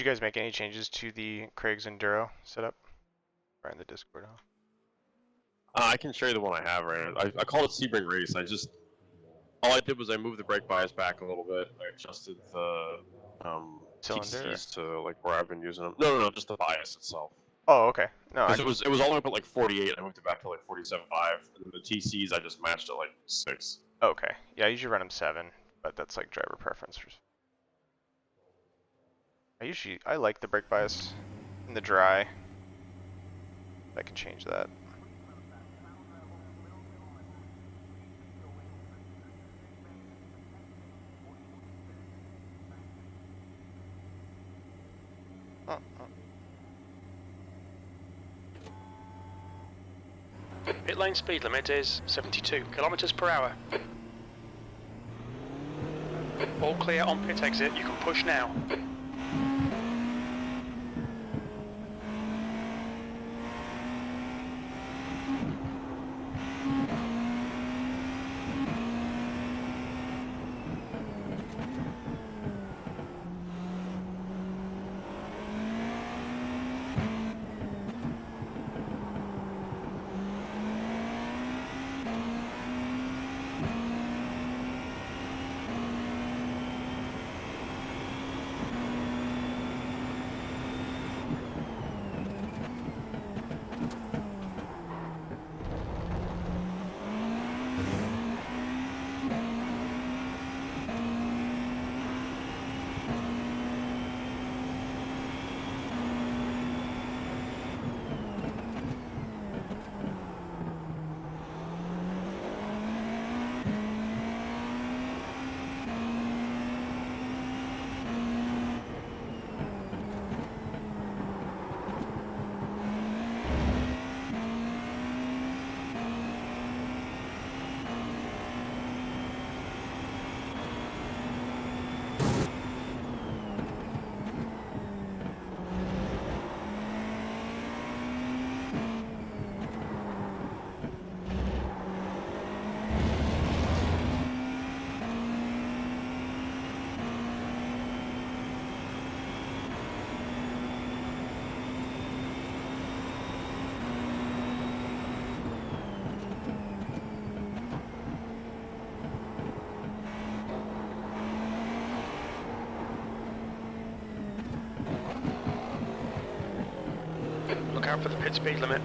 you guys make any changes to the Craig's Enduro setup? Or in the Discord, huh? I can show you the one I have right now. I call it Sebring Race. All I did was I moved the brake bias back a little bit. I adjusted the Cylinder? TCs to like where I've been using them. No, just the bias itself. Oh, okay. No, Because it was all the way up at like 48. I moved it back to like 47.5. And the TCs I just matched at like 6. okay. Yeah, I usually run them 7, but that's like driver preference. I like the brake bias in the dry. I can change that. Pit lane speed limit is 72 kilometers per hour. All clear on pit exit, you can push now. Look out for the pit speed limit.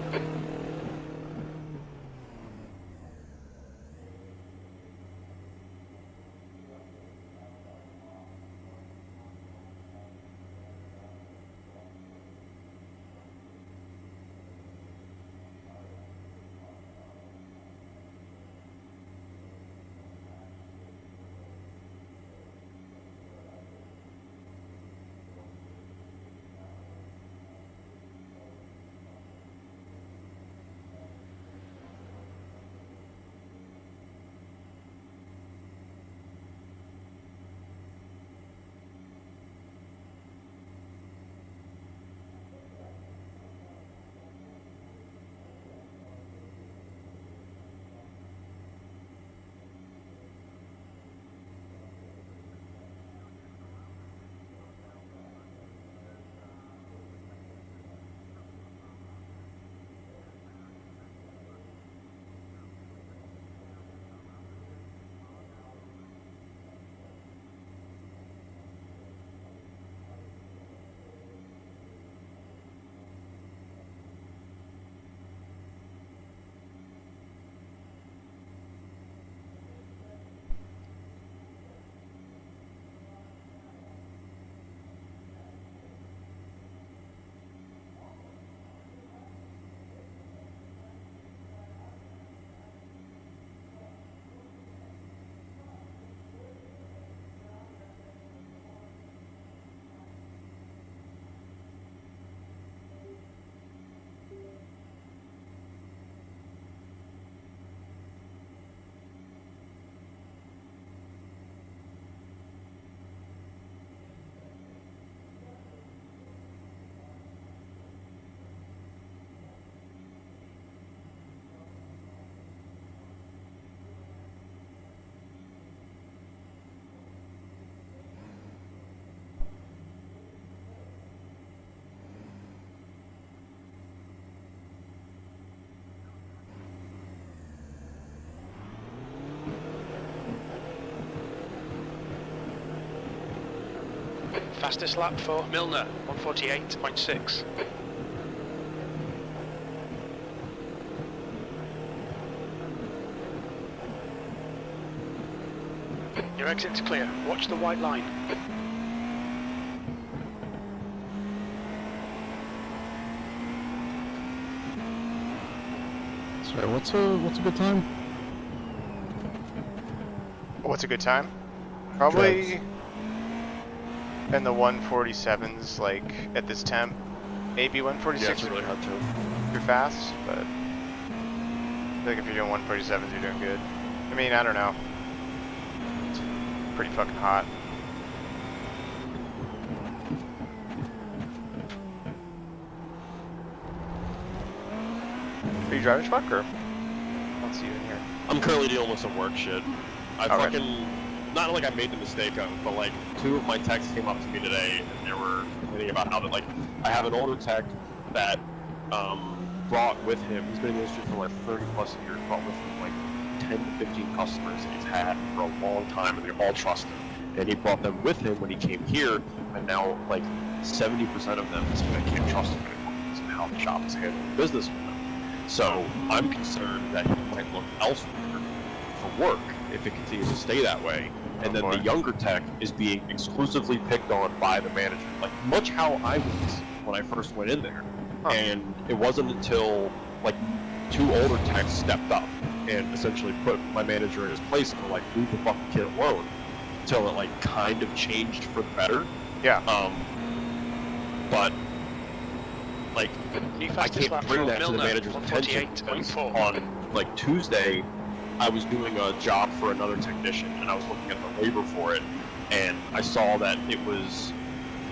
Fastest lap for Milner, 148.6. Your exit's clear. Watch the white line. Sorry, what's a good time? What's a good time? Probably in the 147s, like at this temp. Maybe 146 Yeah, it's really hard to. if you're fast, but I feel like if you're doing 147s, you're doing good. I mean, I don't know. It's pretty fucking hot. Are you driving truck or? I don't see you in here. I'm currently dealing with some work shit. I Okay. fucking, not like I made the mistake of, but like 2 of my techs came up to me today and they were complaining about how that, like, I have an older tech that brought with him, he's been in the industry for like 30 plus years, brought with him like 10 to 15 customers that he's had for a long time and they all trust him. And he brought them with him when he came here, and now like 70% of them say I can't trust him anymore because of how the shop is handling business with him. So I'm concerned that he might look elsewhere for work if it continues to stay that way. And then the younger tech is being exclusively picked on by the manager, like much how I was when I first went in there. And it wasn't until like 2 older techs stepped up and essentially put my manager in his place and were like, leave the fucking kid alone, until it like kind of changed for the better. Yeah. But like New I fastest can't lap bring for that to the Milner, manager's attention because 148.4. on like Tuesday I was doing a job for another technician and I was looking at the labor for it, and I saw that it was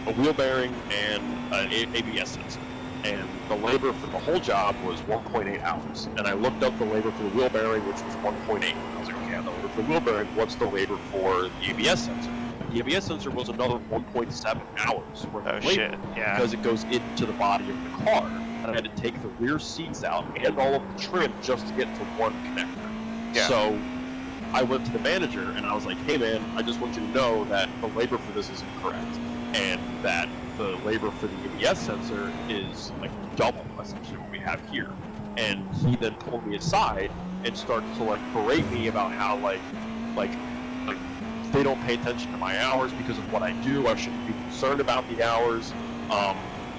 a wheel bearing and an ABS sensor, and the labor for the whole job was 1.8 hours. And I looked up the labor for the wheel bearing, which was 1.8. I was like, okay, the labor for the wheel bearing, what's the labor for the ABS sensor? The ABS sensor was another 1.7 hours worth of labor, shit, yeah. because it goes into the body of the car. And I had to take the rear seats out and all of the trim just to get to one connector. Yeah. So I went to the manager and I was like, hey man, I just want you to know that the labor for this is incorrect, and that the labor for the ABS sensor is like double essentially what we have here. And he then pulled me aside and started to like berate me about how like they don't pay attention to my hours because of what I do. I shouldn't be concerned about the hours.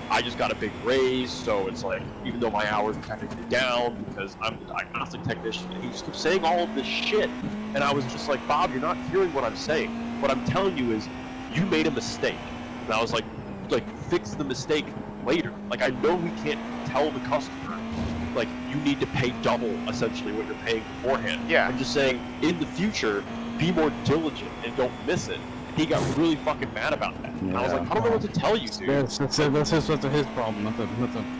I just got a big raise, so it's like, even though my hours are technically down because I'm the diagnostic technician, and he just keeps saying all of this shit. And I was just like, Bob, you're not hearing what I'm saying. What I'm telling you is, you made a mistake. And I was like, fix the mistake later. Like, I know we can't tell the customer, like, you need to pay double, essentially, what you're paying beforehand. Yeah. I'm just saying, in the future, be more diligent and don't miss it. He got really fucking mad about that. And I was like, I don't know what to tell you, dude. That's his problem, not the.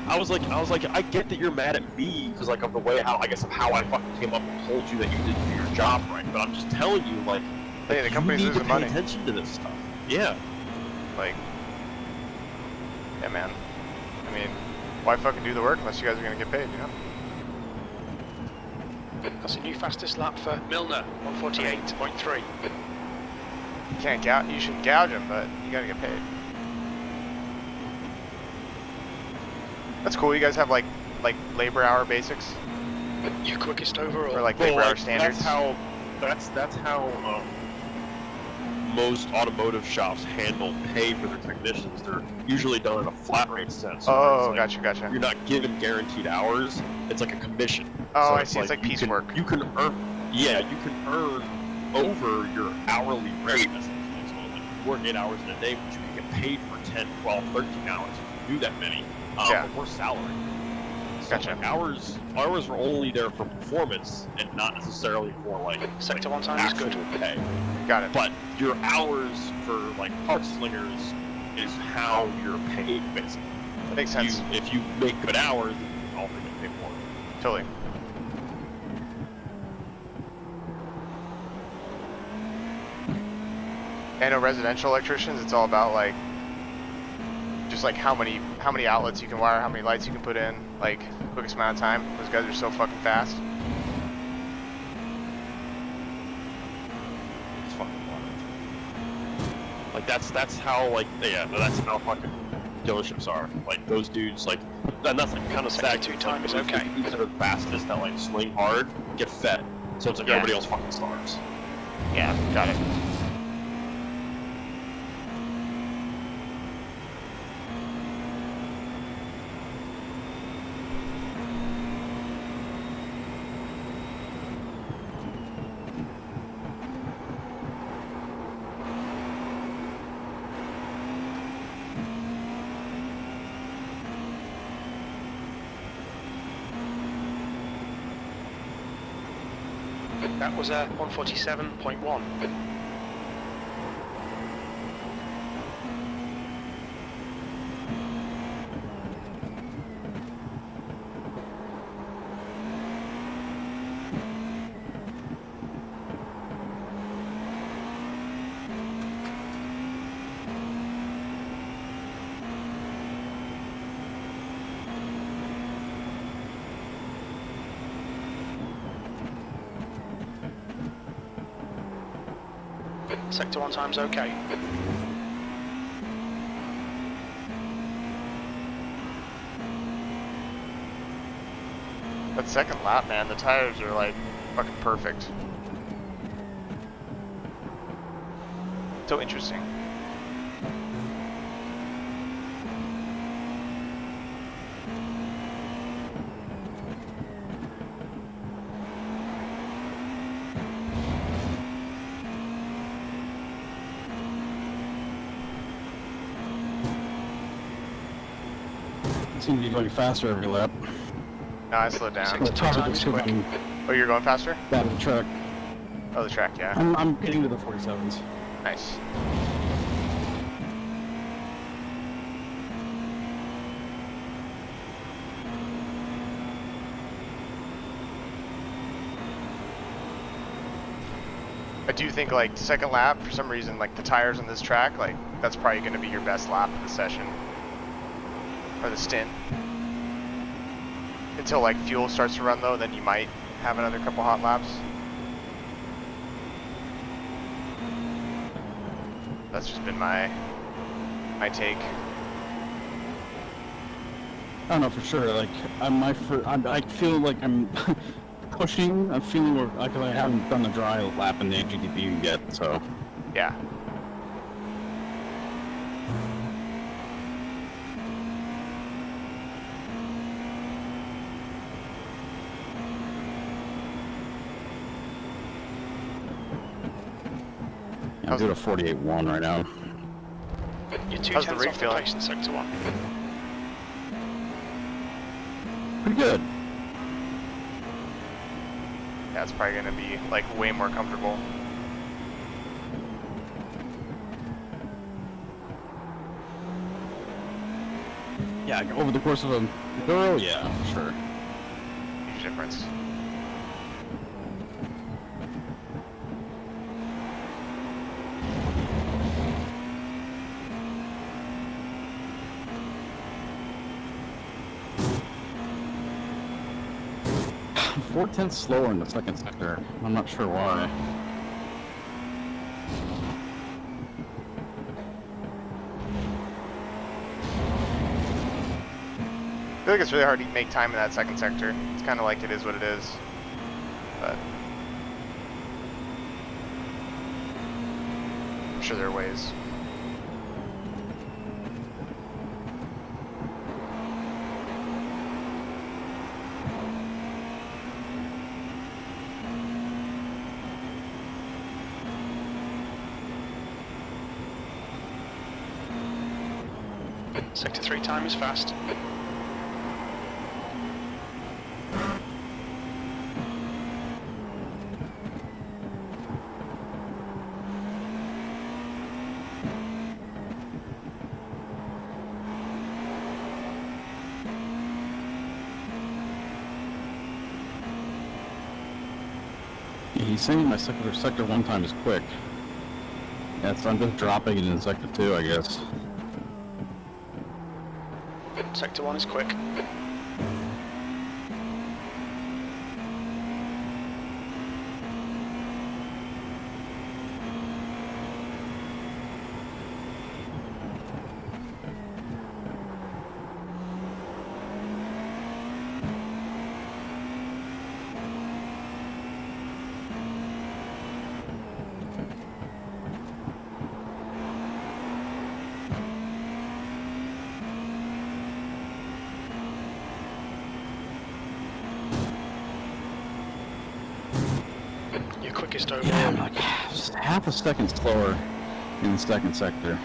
I was like, I get that you're mad at me because like of the way how I fucking came up and told you that you didn't do your job right. But I'm just telling you, like, Hey, the company's you need to losing pay money. attention to this stuff. Yeah. Like, yeah, man. I mean, why fucking do the work unless you guys are gonna get paid, you know? That's a new fastest lap for Milner, 148.3. You can't gouge. You should gouge them, but you gotta get paid. That's cool. You guys have like labor hour basics Your quickest overall. or like labor hour standards. That's how most automotive shops handle pay for their technicians. They're usually done in a flat rate sense. So Oh, it's like, gotcha. You're not given guaranteed hours. It's like a commission. Oh, So I see. It's like you piecework. You can earn, yeah, you can earn over your hourly rate. Essentially, so like you work 8 hours in a day, but you can get paid for 10, 12, 13 hours if you do that many. Yeah. But we're salary. So Gotcha. like hours are only there for performance and not necessarily for like Sector 1 time is actual good. pay. Got it. But your hours for like park slingers is how you're paid basically. Makes sense. If you make good hours, then you can also get paid more. Totally. I know residential electricians, it's all about like just like how many outlets you can wire, how many lights you can put in, like quickest amount of time. Those guys are so fucking fast. It's fucking wild. Like that's how like that's how fucking dealerships are. Like those dudes like, and that's like kind of sad. 2 time is okay. Dudes that are the fastest that like swing hard get fed, so it's like everybody else fucking starves. Yeah, got it. That was 147.1. Sector 1 time's okay. That second lap, man, the tires are like fucking perfect. So interesting. Seem to be going faster every lap. No, I slowed down. 62 times quick. Oh, you're going faster? Down the truck. Oh, the track, yeah. I'm getting to the 47s. Nice. I do think like second lap, for some reason, like the tires on this track, like that's probably going to be your best lap of the session. Or the stint. Until like fuel starts to run though, then you might have another couple hot laps. That's just been my take. I don't know for sure. Like I feel like I'm pushing. I'm feeling where I haven't done the dry lap in the GDP yet. So Yeah. I'm doing a 48.1 right now. You're 2 How's the tenths rig off the feeling? place in Sector 1. Pretty good. Yeah, it's probably gonna be like way more comfortable. Yeah, over the course of a girl, yeah, for sure. Huge difference. I'm 4/10 slower in the second sector. I'm not sure why. I feel like it's really hard to make time in that second sector. It's kind of like it is what it is. But I'm sure there are ways. Sector 3 time is fast. Yeah, he's saying my sector 1 time is quick. Yeah, so I'm just dropping it in sector 2, I guess. Sector 1 is quick. quickest overall. Yeah, I'm like half a second slower in the second sector.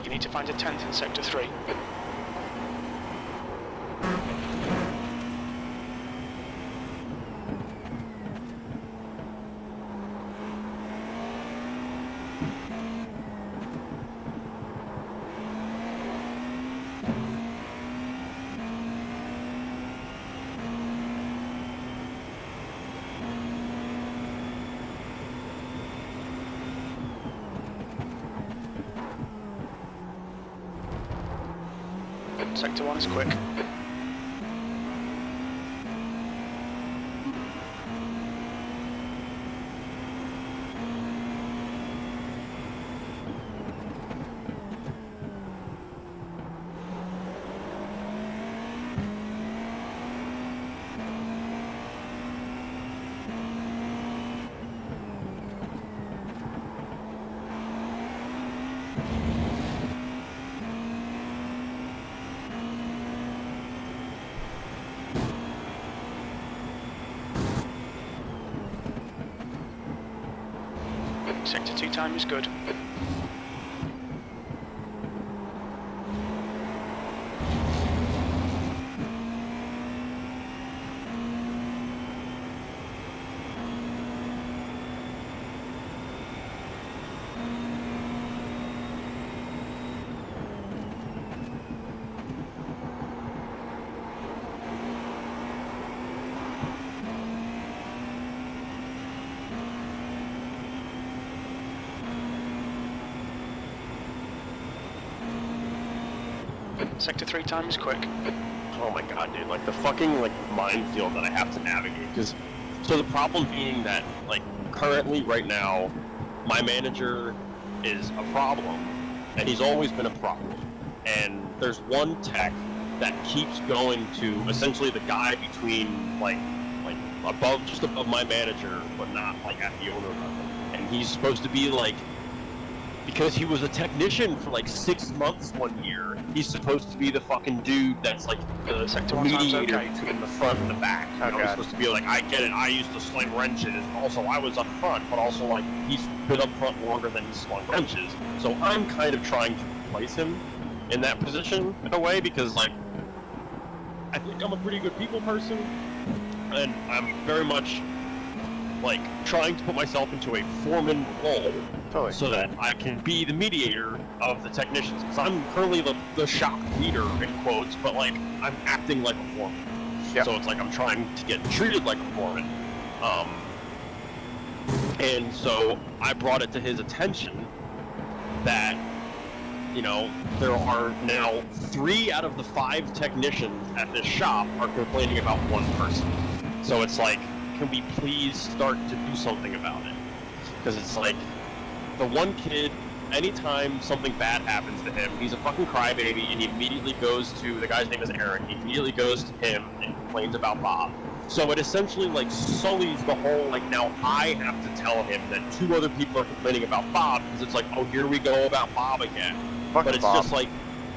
You need to find a 10th in Sector 3. Sector 1 is quick. Sector 2 time is good. Sector 3 time is quick. Oh my god, dude, like the fucking like minefield that I have to navigate. Because so the problem being that like currently right now, my manager is a problem, and he's always been a problem. And there's one tech that keeps going to essentially the guy between like above, just above my manager, but not like at the owner level. And he's supposed to be like, because he was a technician for like 6 months one year, he's supposed to be the fucking dude that's like the Sector 1 time's mediator okay. between the front and the back. You know, he's supposed to be like, I get it, I used to sling wrenches. Also, I was up front, but also like he's been up front longer than he's slung wrenches. So I'm kind of trying to replace him in that position in a way, because like I think I'm a pretty good people person, and I'm very much like trying to put myself into a foreman role. Totally. So that I can be the mediator of the technicians. Because I'm currently the shop leader, in quotes, but like, I'm acting like a foreman. Yep. So it's like I'm trying to get treated like a foreman. And so I brought it to his attention that, you know, there are now 3 out of the 5 technicians at this shop are complaining about one person. So it's like, can we please start to do something about it? Because it's like, the one kid, anytime something bad happens to him, he's a fucking crybaby, and he immediately goes to, the guy's name is Aaron, he immediately goes to him and complains about Bob. So it essentially like sullies the whole, like now I have to tell him that 2 other people are complaining about Bob, because it's like, oh, here we go about Bob again. Fuck but it's Bob. just like,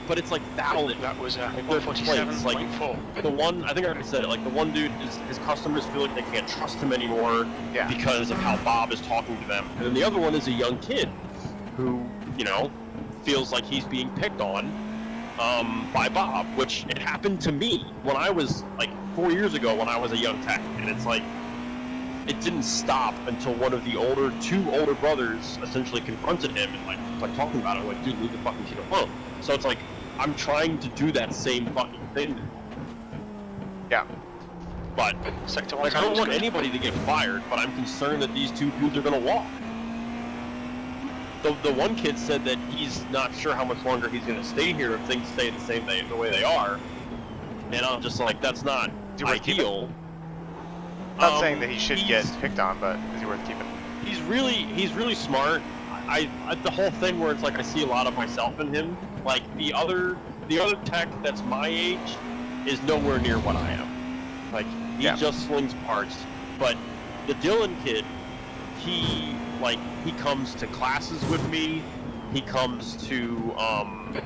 but it's like valid. That was Like, there's complaints, like 147.4. the one, I think I already said it, like the one dude, his customers feel like they can't trust him anymore Yeah. because of how Bob is talking to them. And then the other one is a young kid who, you know, feels like he's being picked on by Bob, which it happened to me when I was like 4 years ago when I was a young tech. And it's like, it didn't stop until one of the 2 older brothers essentially confronted him and like talking about it, like, dude, leave the fucking kid alone. So it's like, I'm trying to do that same fucking thing. Yeah. But Sector 1 like, I time don't is want good. anybody to get fired, but I'm concerned that these 2 dudes are gonna walk. The one kid said that he's not sure how much longer he's gonna stay here if things stay the way they are. And I'm just like, that's not Is he worth ideal. Not saying that he should get he's- picked on, but is he worth keeping? He's really smart. I the whole thing where it's like I see a lot of myself in him. Like the other tech that's my age is nowhere near what I am. Like he just slings parts. But the Dylan kid, he comes to classes with me. He comes to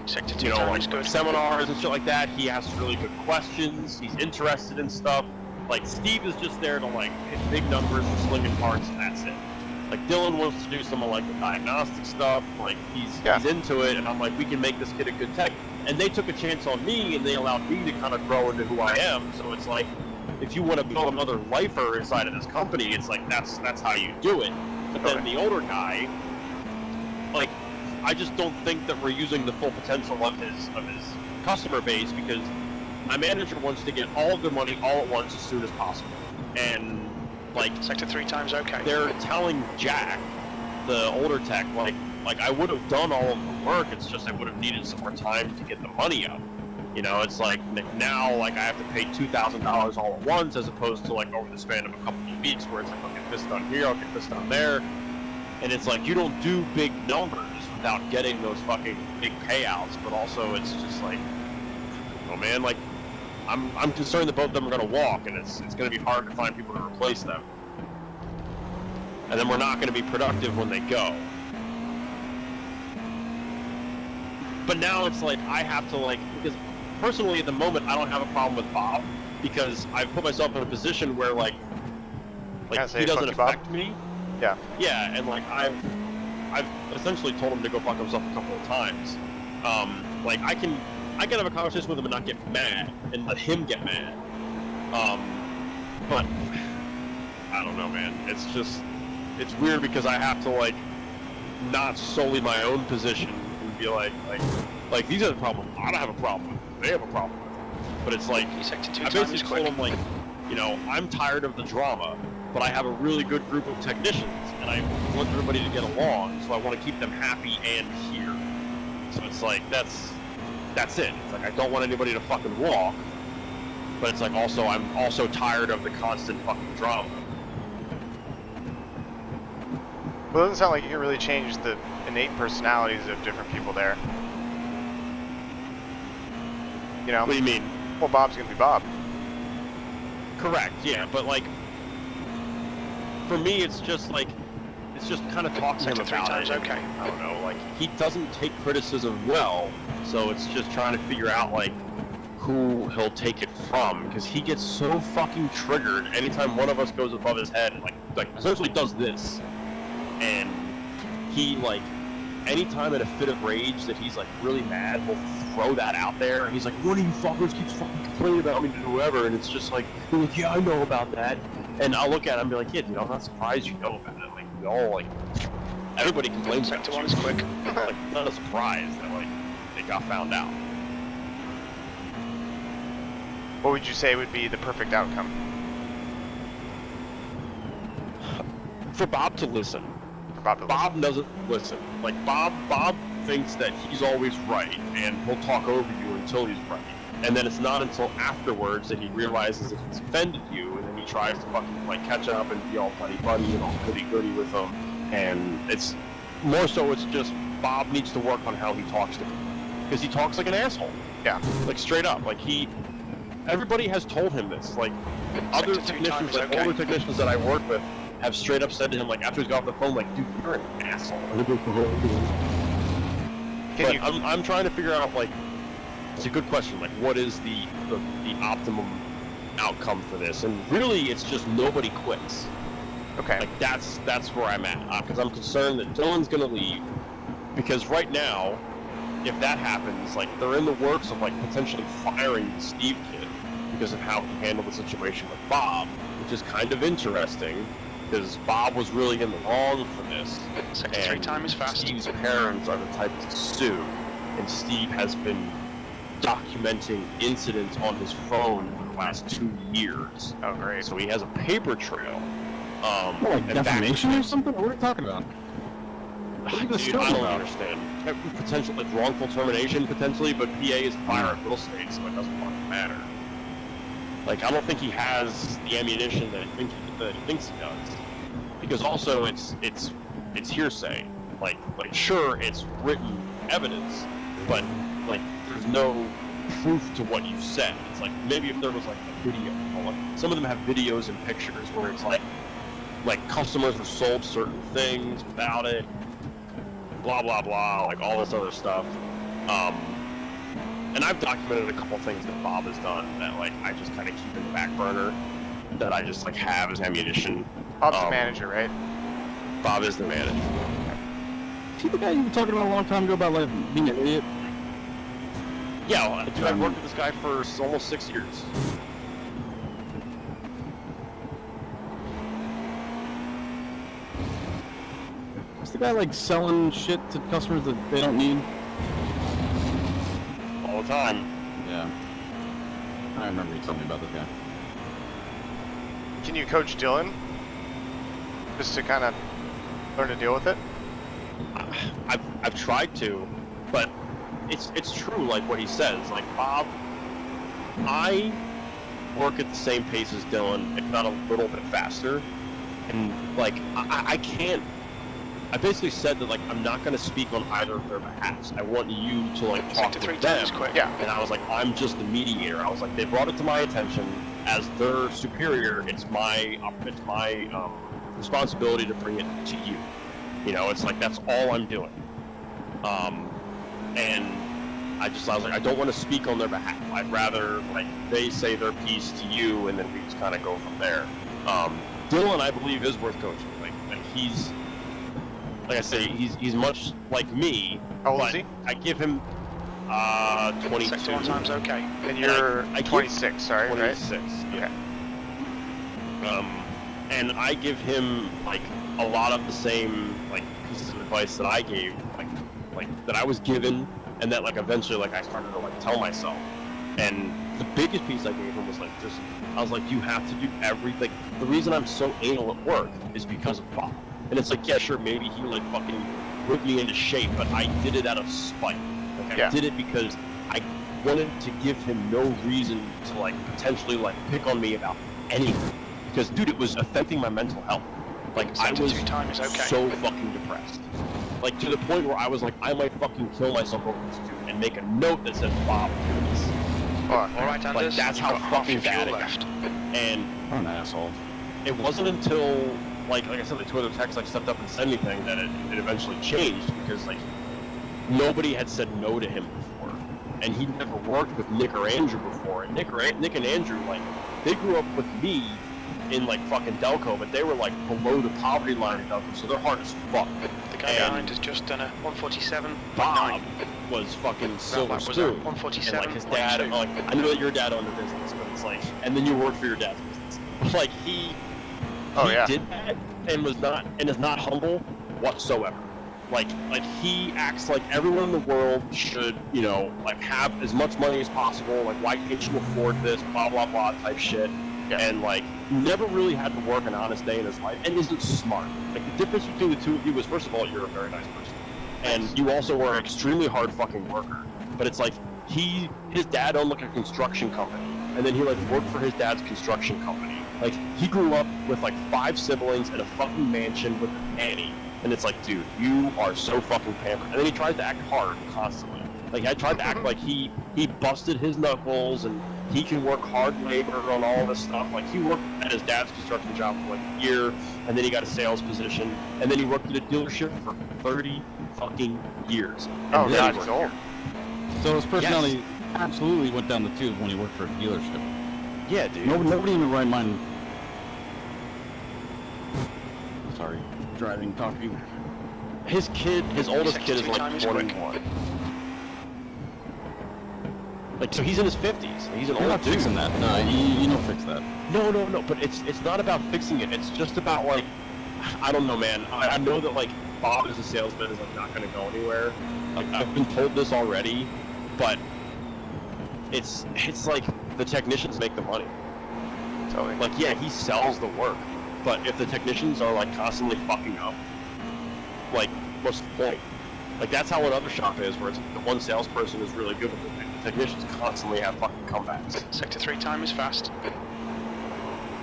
Sector 2 you know, time like is good. seminars and shit like that. He asks really good questions. He's interested in stuff. Like Steve is just there to like hit big numbers and slinging parts, and that's it. Like Dylan wants to do some of like the diagnostic stuff. Like he's into it, and I'm like, we can make this kid a good tech. And they took a chance on me, and they allowed me to kind of grow into who I am. So it's like, if you want to build another lifer inside of this company, it's like that's how you do it. But then the older guy, like, I just don't think that we're using the full potential of his customer base, because my manager wants to get all of their money all at once as soon as possible. And like Sector 3 time's okay. they're telling Jack, the older tech, like I would have done all of the work. It's just I would have needed some more time to get the money up. You know, it's like now like I have to pay $2,000 all at once, as opposed to like over the span of a couple of weeks, where it's like I'll get this done here, I'll get this done there, and it's like you don't do big numbers without getting those fucking big payouts. But also it's just like, oh man, like I'm concerned that both of them are going to walk, and it's going to be hard to find people to replace them. And then we're not going to be productive when they go. But now it's like I have to like, because personally at the moment I don't have a problem with Bob, because I've put myself in a position where like he doesn't affect me. Yeah. Yeah, and like I've essentially told him to go fuck himself a couple of times. Like I can have a conversation with him and not get mad, and let him get mad. But I don't know, man. It's weird because I have to like not solely my own position and be like these are the problem. I don't have a problem with it. They have a problem with it. But it's like Sector 2 I time basically is told quick. him like, you know, I'm tired of the drama, but I have a really good group of technicians, and I want everybody to get along, so I want to keep them happy and here. So it's like that's it. It's like I don't want anybody to fucking walk, but it's like also I'm also tired of the constant fucking drama. Well, it doesn't sound like you can really change the innate personalities of different people there. You know? What do you mean? Well, Bob's gonna be Bob. Correct, yeah, but like for me it's just kind of talking to him Sector 3 about time's it. okay. I don't know, like he doesn't take criticism well, so it's just trying to figure out like who he'll take it from, because he gets so fucking triggered anytime one of us goes above his head and like essentially does this. And he like anytime in a fit of rage that he's like really mad, will throw that out there, and he's like, one of you fuckers keeps fucking complaining about me to whoever, and it's just like, they're like, yeah, I know about that. And I'll look at him and be like, yeah, dude, I'm not surprised you know about it. Like, we all, like, everybody complains about Sector 1 you. is quick. Like, not a surprise that, like, they got found out. What would you say would be the perfect outcome? For Bob to listen. Bob doesn't listen. Like, Bob thinks that he's always right, and he'll talk over you until he's right. And then it's not until afterwards that he realizes that he's offended you, and then he tries to fucking, like, catch up and be all buddy-buddy and all goody-goody with him. And it's more so it's just Bob needs to work on how he talks to me. Because he talks like an asshole. Yeah. Like, straight up. Like, everybody has told him this. Like, other Sector 2 technicians, time is like, okay. older technicians that I work with have straight up said to him, like, after he's got off the phone, like, dude, you're an asshole. But I'm trying to figure out, like, it's a good question, like, what is the optimum outcome for this? And really, it's just nobody quits. Okay. Like, that's where I'm at. Because I'm concerned that Dylan's going to leave. Because right now, if that happens, like, they're in the works of, like, potentially firing the Steve kid because of how he handled the situation with Bob, which is kind of interesting, because Bob was really in the wrong for this. Sector 3 time is fast. Steve's parents are the type to sue, and Steve has been documenting incidents on his phone for the last 2 years. Oh, great. So he has a paper trail. Like defamation or something? What are we talking about? What are you Dude, I talking don't about? understand. Potential, like, wrongful termination, potentially, but PA is fire at Will State, so it doesn't fucking matter. Like, I don't think he has the ammunition that he thinks he does. Because also, it's hearsay. Like sure, it's written evidence, but like there's no proof to what you said. It's like maybe if there was like a video. Like, some of them have videos and pictures where it's like customers were sold certain things without it, blah blah blah, like all this other stuff. And I've documented a couple things that Bob has done that like I just kind of keep in the back burner, that I just like have as ammunition. Bob's the manager, right? Bob is the manager. See the guy you were talking about a long time ago about like being an idiot? Yeah, well, dude, I've worked with this guy for almost 6 years. Is the guy like selling shit to customers that they don't need? All the time. Yeah. I remember you telling me about this guy. Can you coach Dylan? Just to kind of learn to deal with it? I've tried to, but it's true, like what he says. Like, Bob, I work at the same pace as Dylan, if not a little bit faster. And like I can't. I basically said that like I'm not going to speak on either of their behalfs. I want you to like talk to them. Quick. Yeah. And I was like, I'm just the mediator. I was like, they brought it to my attention as their superior. It's my responsibility to bring it to you. You know, it's like that's all I'm doing. And I was like, I don't want to speak on their behalf. I'd rather like they say their piece to you, and then we just kind of go from there. Dylan, I believe, is worth coaching. Like he's, like I say, he's much like me. How old but is he? I give him 22. Sector 1 time's okay. And you're I 26, sorry, 26. right? Yeah. And I give him like a lot of the same like pieces of advice that I gave, like that I was given, and that like eventually like I started to like tell myself. And the biggest piece I gave him was like just I was like, you have to do everything. The reason I'm so anal at work is because of Bob. And it's like, yeah, sure, maybe he like fucking whipped me into shape, but I did it out of spite. Like I did it because I wanted to give him no reason to like potentially like pick on me about anything. Because dude, it was affecting my mental health. Like I was so fucking depressed. Like to the point where I was like, I might fucking kill myself over this dude and make a note that says Bob do this. Alright, Anders, like that's how fucking bad it left. got. And I'm an asshole. it wasn't until like I said, the Twitter text like stepped up and said anything that it eventually changed, because like nobody had said no to him before, and he'd never worked with Nick or Andrew before. And Nick and Andrew, like, they grew up with me in like fucking Delco, but they were like below the poverty line in Delco, so they're hard as fuck. The guy behind has just done a 147. Bob was fucking silver spoon. 147. And like his dad, like I know that your dad owned a business, but it's like, and then you worked for your dad's business. Like he did that and is not humble whatsoever. Like he acts like everyone in the world should, you know, like have as much money as possible. Like, why can't you afford this? Blah blah blah type shit. Yeah. And like never really had to work an honest day in his life, and isn't smart. Like the difference between the two of you is, first of all, you're a very nice person, and you also are an extremely hard fucking worker. But it's like his dad owned like a construction company, and then he like worked for his dad's construction company. Like he grew up with like 5 siblings in a fucking mansion with a nanny, and it's like, dude, you are so fucking pampered. And then he tries to act hard constantly. Like I tried to act like he busted his knuckles and he can work hard labor on all this stuff. Like he worked at his dad's construction job for like a year, and then he got a sales position, and then he worked at a dealership for 30 fucking years. Oh god, he's old. So his personality absolutely went down the tubes when he worked for a dealership. Yeah, dude. Nobody in the right mind. Sorry, driving, talking. His oldest kid is like 21. Like, so he's in his 50s. He's an old not dude. Fixing that. No, you don't fix that. No. But it's not about fixing it. It's just about like, I don't know, man. I know that like Bob as a salesman is like not going to go anywhere. Like I've been told this already, but it's like the technicians make the money. Totally. Like, yeah, he sells the work, but if the technicians are like constantly fucking up, like, what's the point? Like, that's how another shop is, where it's the one salesperson is really good with it. The technicians constantly have fucking comebacks. Sector 3 time is fast.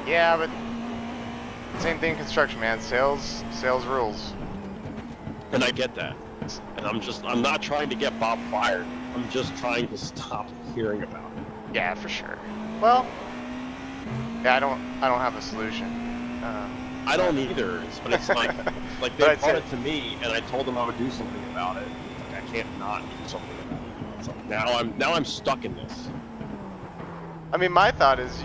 Yeah, but same thing in construction, man. Sales rules. And I get that. And I'm not trying to get Bob fired. I'm just trying to stop hearing about it. Yeah, for sure. Well, yeah, I don't have a solution. I don't either, but it's like But they I'd brought say- it to me, and I told them I would do something about it. Like, I can't not do something about it. So now I'm stuck in this. I mean, my thought is,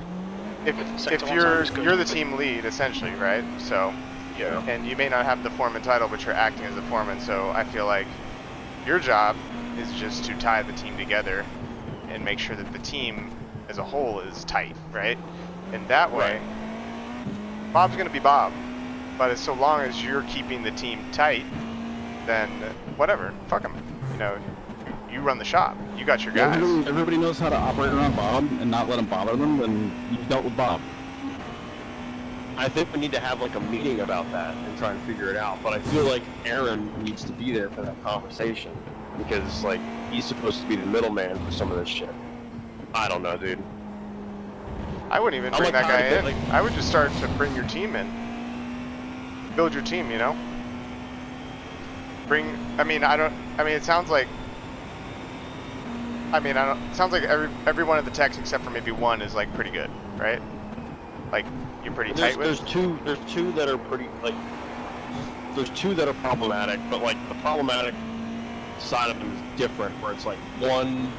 if Sector one you're time is good. the team lead essentially, right? So, Yeah. and you may not have the foreman title, but you're acting as the foreman. So I feel like your job is just to tie the team together and make sure that the team as a whole is tight, right? And that way, Bob's gonna be Bob. But as so long as you're keeping the team tight, then whatever, fuck him. You know, you run the shop. You got your guys. Everybody knows how to operate around Bob and not let him bother them, and you've dealt with Bob. I think we need to have like a meeting about that and try and figure it out. But I feel like Aaron needs to be there for that conversation because like he's supposed to be the middleman for some of this shit. I don't know, dude. I wouldn't even I'm bring like that guy trying to in. get, like- I would just start to bring your team in. Build your team, you know? It sounds like, it sounds like every one of the techs except for maybe one is like pretty good, right? Like, you're pretty tight with? There's two that are pretty, like, there's two that are problematic, but like the problematic side of them is different, where it's like one,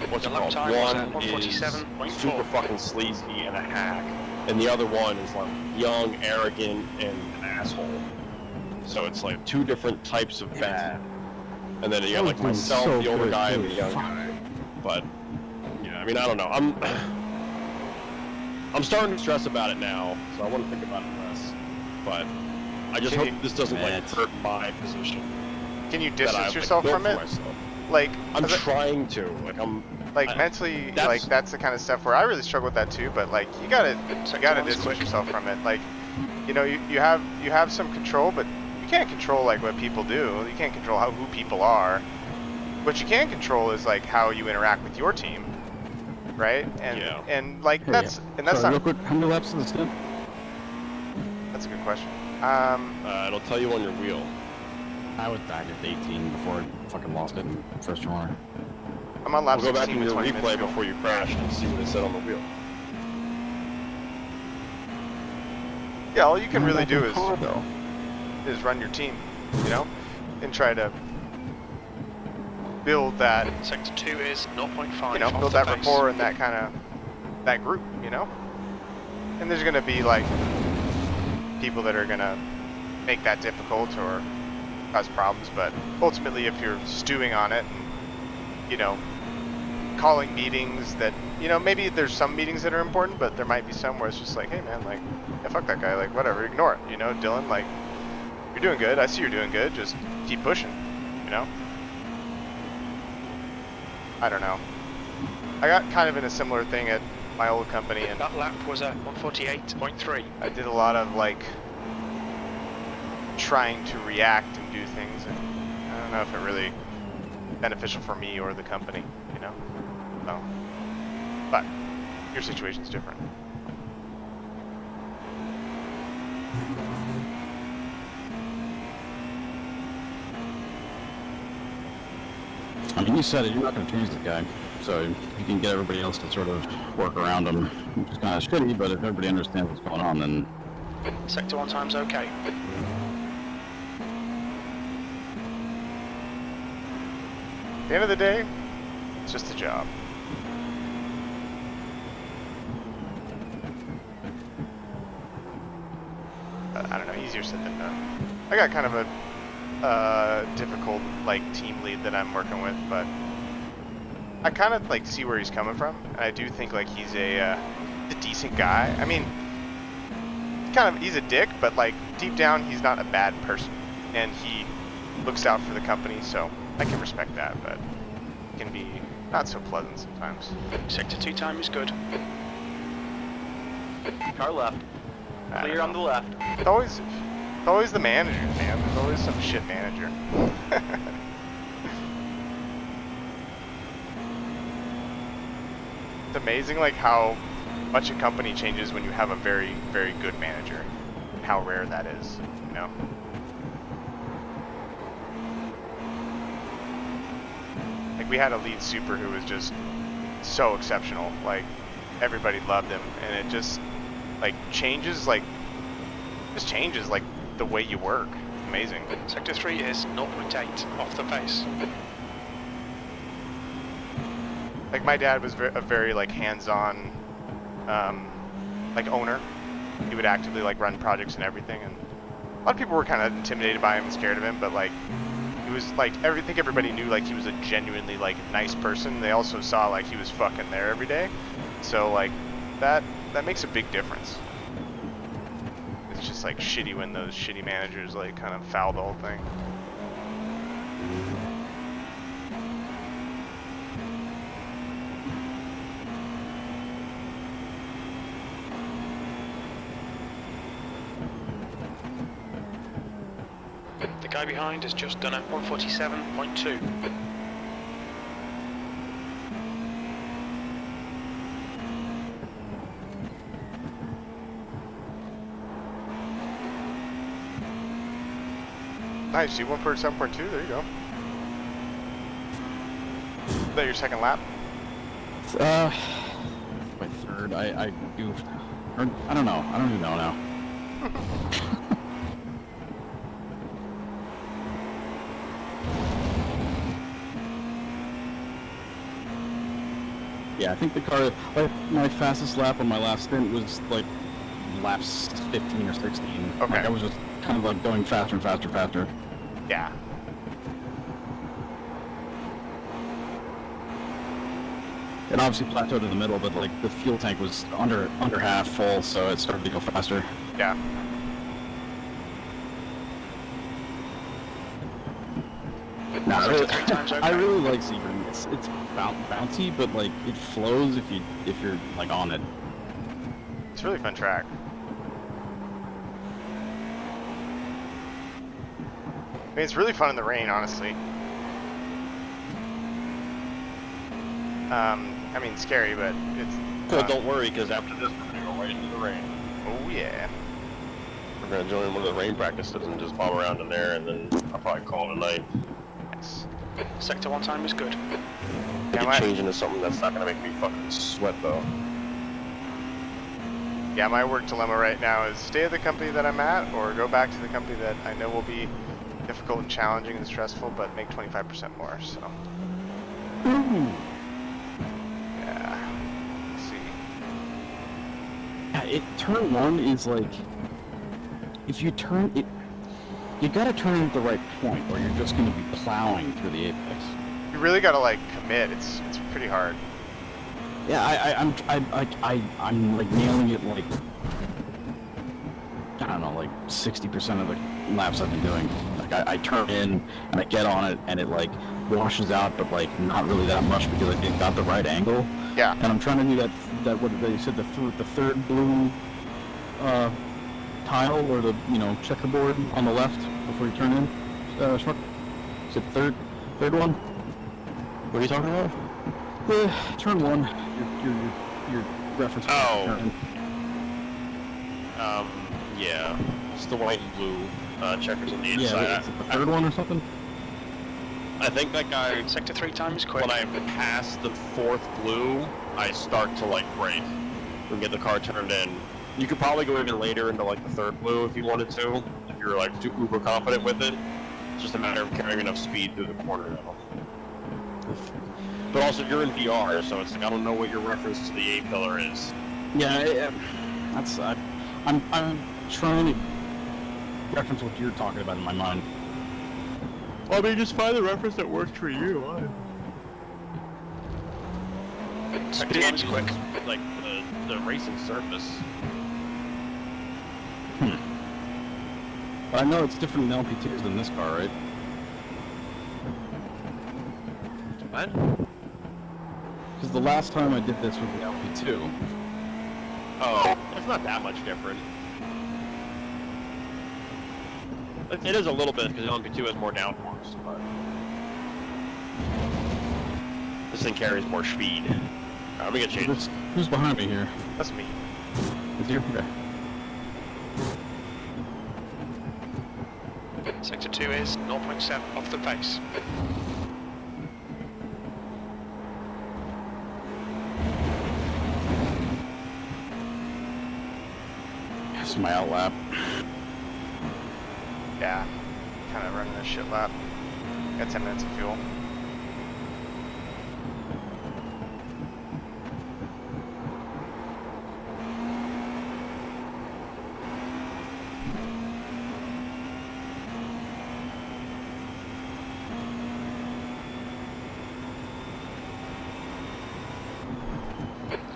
what's it The lap called? time was at One is 147.4. super fucking sleazy and a hack, and the other one is like young, arrogant, and an asshole. So it's like two different types of bad. And then you got like That was myself, so the older good, guy, and too. the young Fuck. guy. But yeah, I mean, I don't know. I'm starting to stress about it now, so I want to think about it less. But I just Can hope you- this doesn't like Matt. hurt my position. Can you that distance I've, yourself like, from built it? for myself. Like, I'm 'cause trying to. I- mentally, that's- like, that's the kind of stuff where I really struggle with that too, but like, you gotta one's distance quick. yourself from it. Like, you know, you have some control, but you can't control like what people do. You can't control who people are. What you can control is like how you interact with your team, right? And Yeah. and like Hey, that's Sorry, not real quick, how many laps is the stint? that's a good question. it'll tell you on your wheel. I was back at 18 before I fucking lost it in first corner. I'm on lap We'll go back 16 in with your 20 minutes replay to go. before you crash and see what it said on the wheel. Yeah, all you can really Back in do the car, though. is run your team, you know, and try to build that, Sector 2 is 0.5. you know, off build the that pace. rapport and that group, you know. And there's gonna be like people that are gonna make that difficult or cause problems, but ultimately, if you're stewing on it, and, you know, calling meetings that, you know, maybe there's some meetings that are important, but there might be some where it's just like, hey man, like, yeah, fuck that guy, like, whatever, ignore it, you know, Dylan, like, you're doing good, I see you're doing good, just keep pushing, you know? I don't know. I got kind of in a similar thing at my old company, and That lap was at 148.3. I did a lot of, like, trying to react and do things, and I don't know if it really beneficial for me or the company, you know? So, but your situation's different. I mean, you said it, you're not going to change the guy. So you can get everybody else to sort of work around him, which is kind of shitty, but if everybody understands what's going on, then Sector 1 time's okay. At the end of the day, it's just a job. I don't know, easier said than done. I got kind of a difficult, like, team lead that I'm working with, but I kind of, like, see where he's coming from, and I do think, like, he's a decent guy. I mean, he's a dick, but, like, deep down, he's not a bad person, and he looks out for the company, so I can respect that, but it can be not so pleasant sometimes. Sector 2 time is good. Car left. I don't Clear on know. the left. It's always, It's always the managers, man. There's always some shit manager. It's amazing, like, how much a company changes when you have a very, very good manager. And how rare that is, you know? Like, we had a lead super who was just so exceptional. Like, everybody loved him, and it just, like, changes, like, the way you work. Amazing. Sector 3 is 0.8 off the pace. Like, my dad was a very like hands-on, like, owner. He would actively like run projects and everything, and a lot of people were kind of intimidated by him and scared of him. But like, he was like, I think everybody knew like he was a genuinely like nice person. They also saw like he was fucking there every day, so like that makes a big difference. It's just like shitty when those shitty managers like kind of foul the whole thing. The guy behind has just done a 147.2. Nice, you went for 7.2, there you go. Is that your second lap? My third. I do. Or, I don't know. I don't even know now. Yeah, I think the car, like, my fastest lap on my last stint was, like, laps 15 or 16. Okay. Like, I was just kind of, like, going faster and faster and faster. Yeah. It obviously plateaued in the middle, but, like, the fuel tank was under half full, so it started to go faster. Yeah. No, I really, Three times okay. I really like Sebring. It's bouncy, but, like, it flows if you're, like, on it. It's a really fun track. I mean, it's really fun in the rain, honestly. I mean, scary, but it's Well, fun. don't worry, because after this, we're gonna go right into the rain. Oh, yeah. We're gonna join one of the rain practices and just bob around in there, and then I'll probably call it a night. Nice. Sector 1 time is good. I Yeah, could my, change into something that's not gonna make me fucking sweat, though. yeah, my work dilemma right now is stay at the company that I'm at or go back to the company that I know will be difficult and challenging and stressful, but make 25% more, so. Ooh. Yeah. Let's see. Yeah, turn one is like, if you turn it, you gotta turn it at the right point, or you're just gonna be plowing through the apex. You really gotta like commit. It's pretty hard. Yeah, I'm like nailing it like, I don't know, like 60% of the laps I've been doing. Like I turn in and I get on it and it like washes out, but like not really that much because I got the right angle. Yeah. And I'm trying to do that what they said, the third blue tile or the checkerboard on the left before you turn in. Schmuck? Is it third one? What are you talking about? Turn one. Your reference. Oh. Turn. Yeah. It's the white and blue checkers on the Yeah, inside. is it the third one or something? I think that guy, Sector 3 time is quick. when I pass the fourth blue, I start to like brake and get the car turned in. You could probably go even later into like the third blue if you wanted to, if you're like too uber confident with it. It's just a matter of carrying enough speed through the corner now. But also you're in VR, so it's like I don't know what your reference to the A-pillar is. Yeah, that's I'm trying to reference what you're talking about in my mind. Well, I mean, just find the reference that works for you. Sector 1 is quick. Like the racing surface. But I know it's different in LP2s than this car, right? What? Because the last time I did this with the LP2, Oh, it's not that much different. It is a little bit because LMP2 has more downforce, but this thing carries more speed. Let me get changed. Who's behind me here? That's me. Is you? Okay. Sector 2 is 0.7 off the pace. This is my outlap. Yeah, kind of running a shit lap. Got 10 minutes of fuel.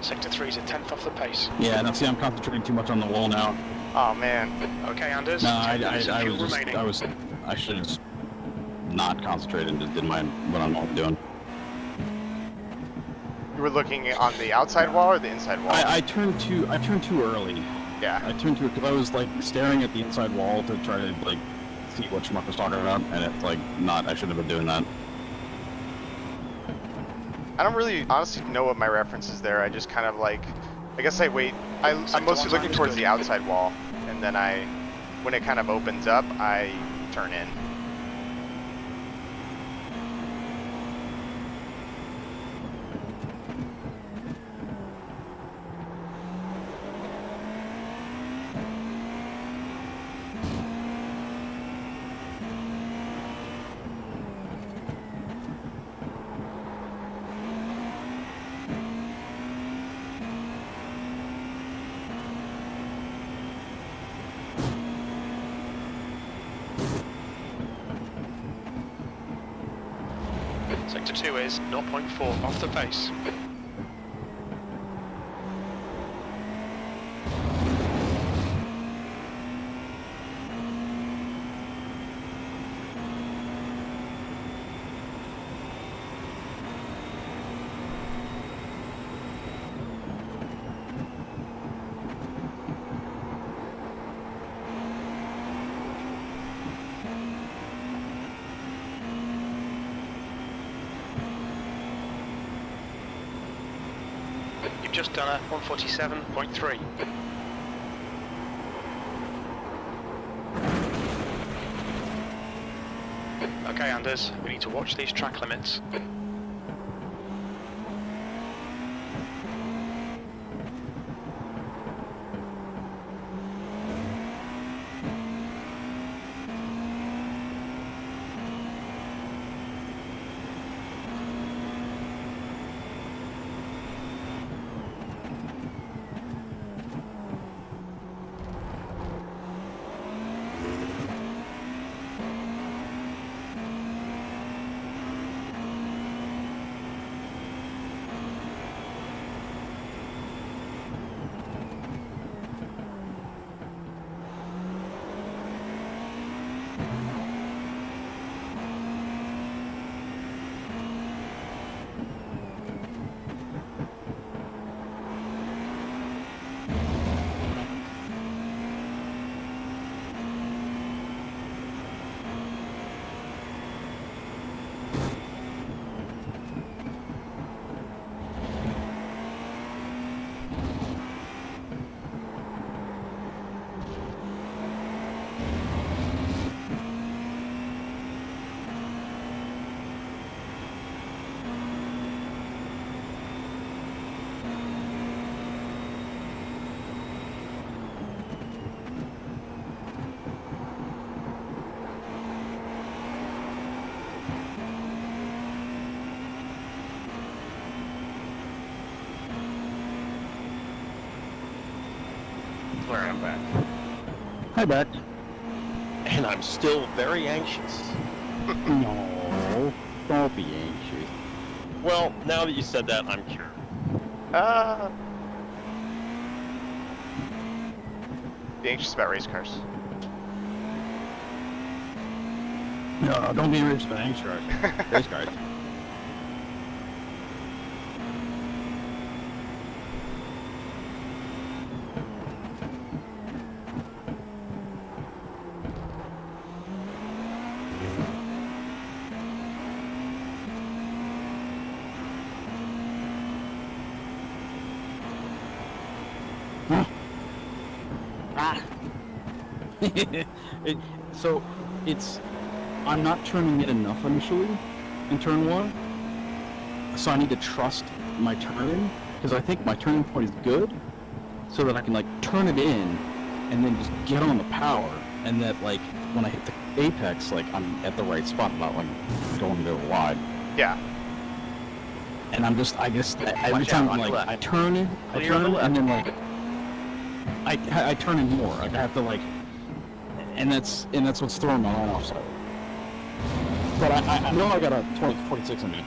Sector 3 is a tenth off the pace. Yeah, now see, I'm concentrating too much on the wall now. Oh man. Okay, Anders. No, 10 minutes of fuel remaining. I should have just not concentrated and just did what I'm doing. You were looking on the outside wall or the inside wall? I turned too early. Yeah. I turned too because I was like staring at the inside wall to try to like see what Schmuck was talking about, and it's like not. I shouldn't have been doing that. I don't really honestly know what my reference is there. I just kind of like, I guess I wait. I'm mostly looking towards the outside wall, and then when it kind of opens up, I turn in. Sector 2 is 0.4 off the pace. You've just done a 147.3. Okay, Anders, we need to watch these track limits. Where I'm back. Hi, back. And I'm still very anxious. No, don't be anxious. Well, now that you said that, I'm cured. Be anxious about race cars. No, don't be anxious about anxious. Race cars. So it's I'm not turning it enough initially in turn one, so I need to trust my turn because I think my turning point is good, so that I can like turn it in and then just get on the power, and that like when I hit the apex, like I'm at the right spot, not like going to go wide. Yeah. And I guess every Watch time out, on like your left. I turn it, Clear on the and then like I turn in more. Like I have to like, and that's what's throwing me off. So, but I know I got a 46 in me.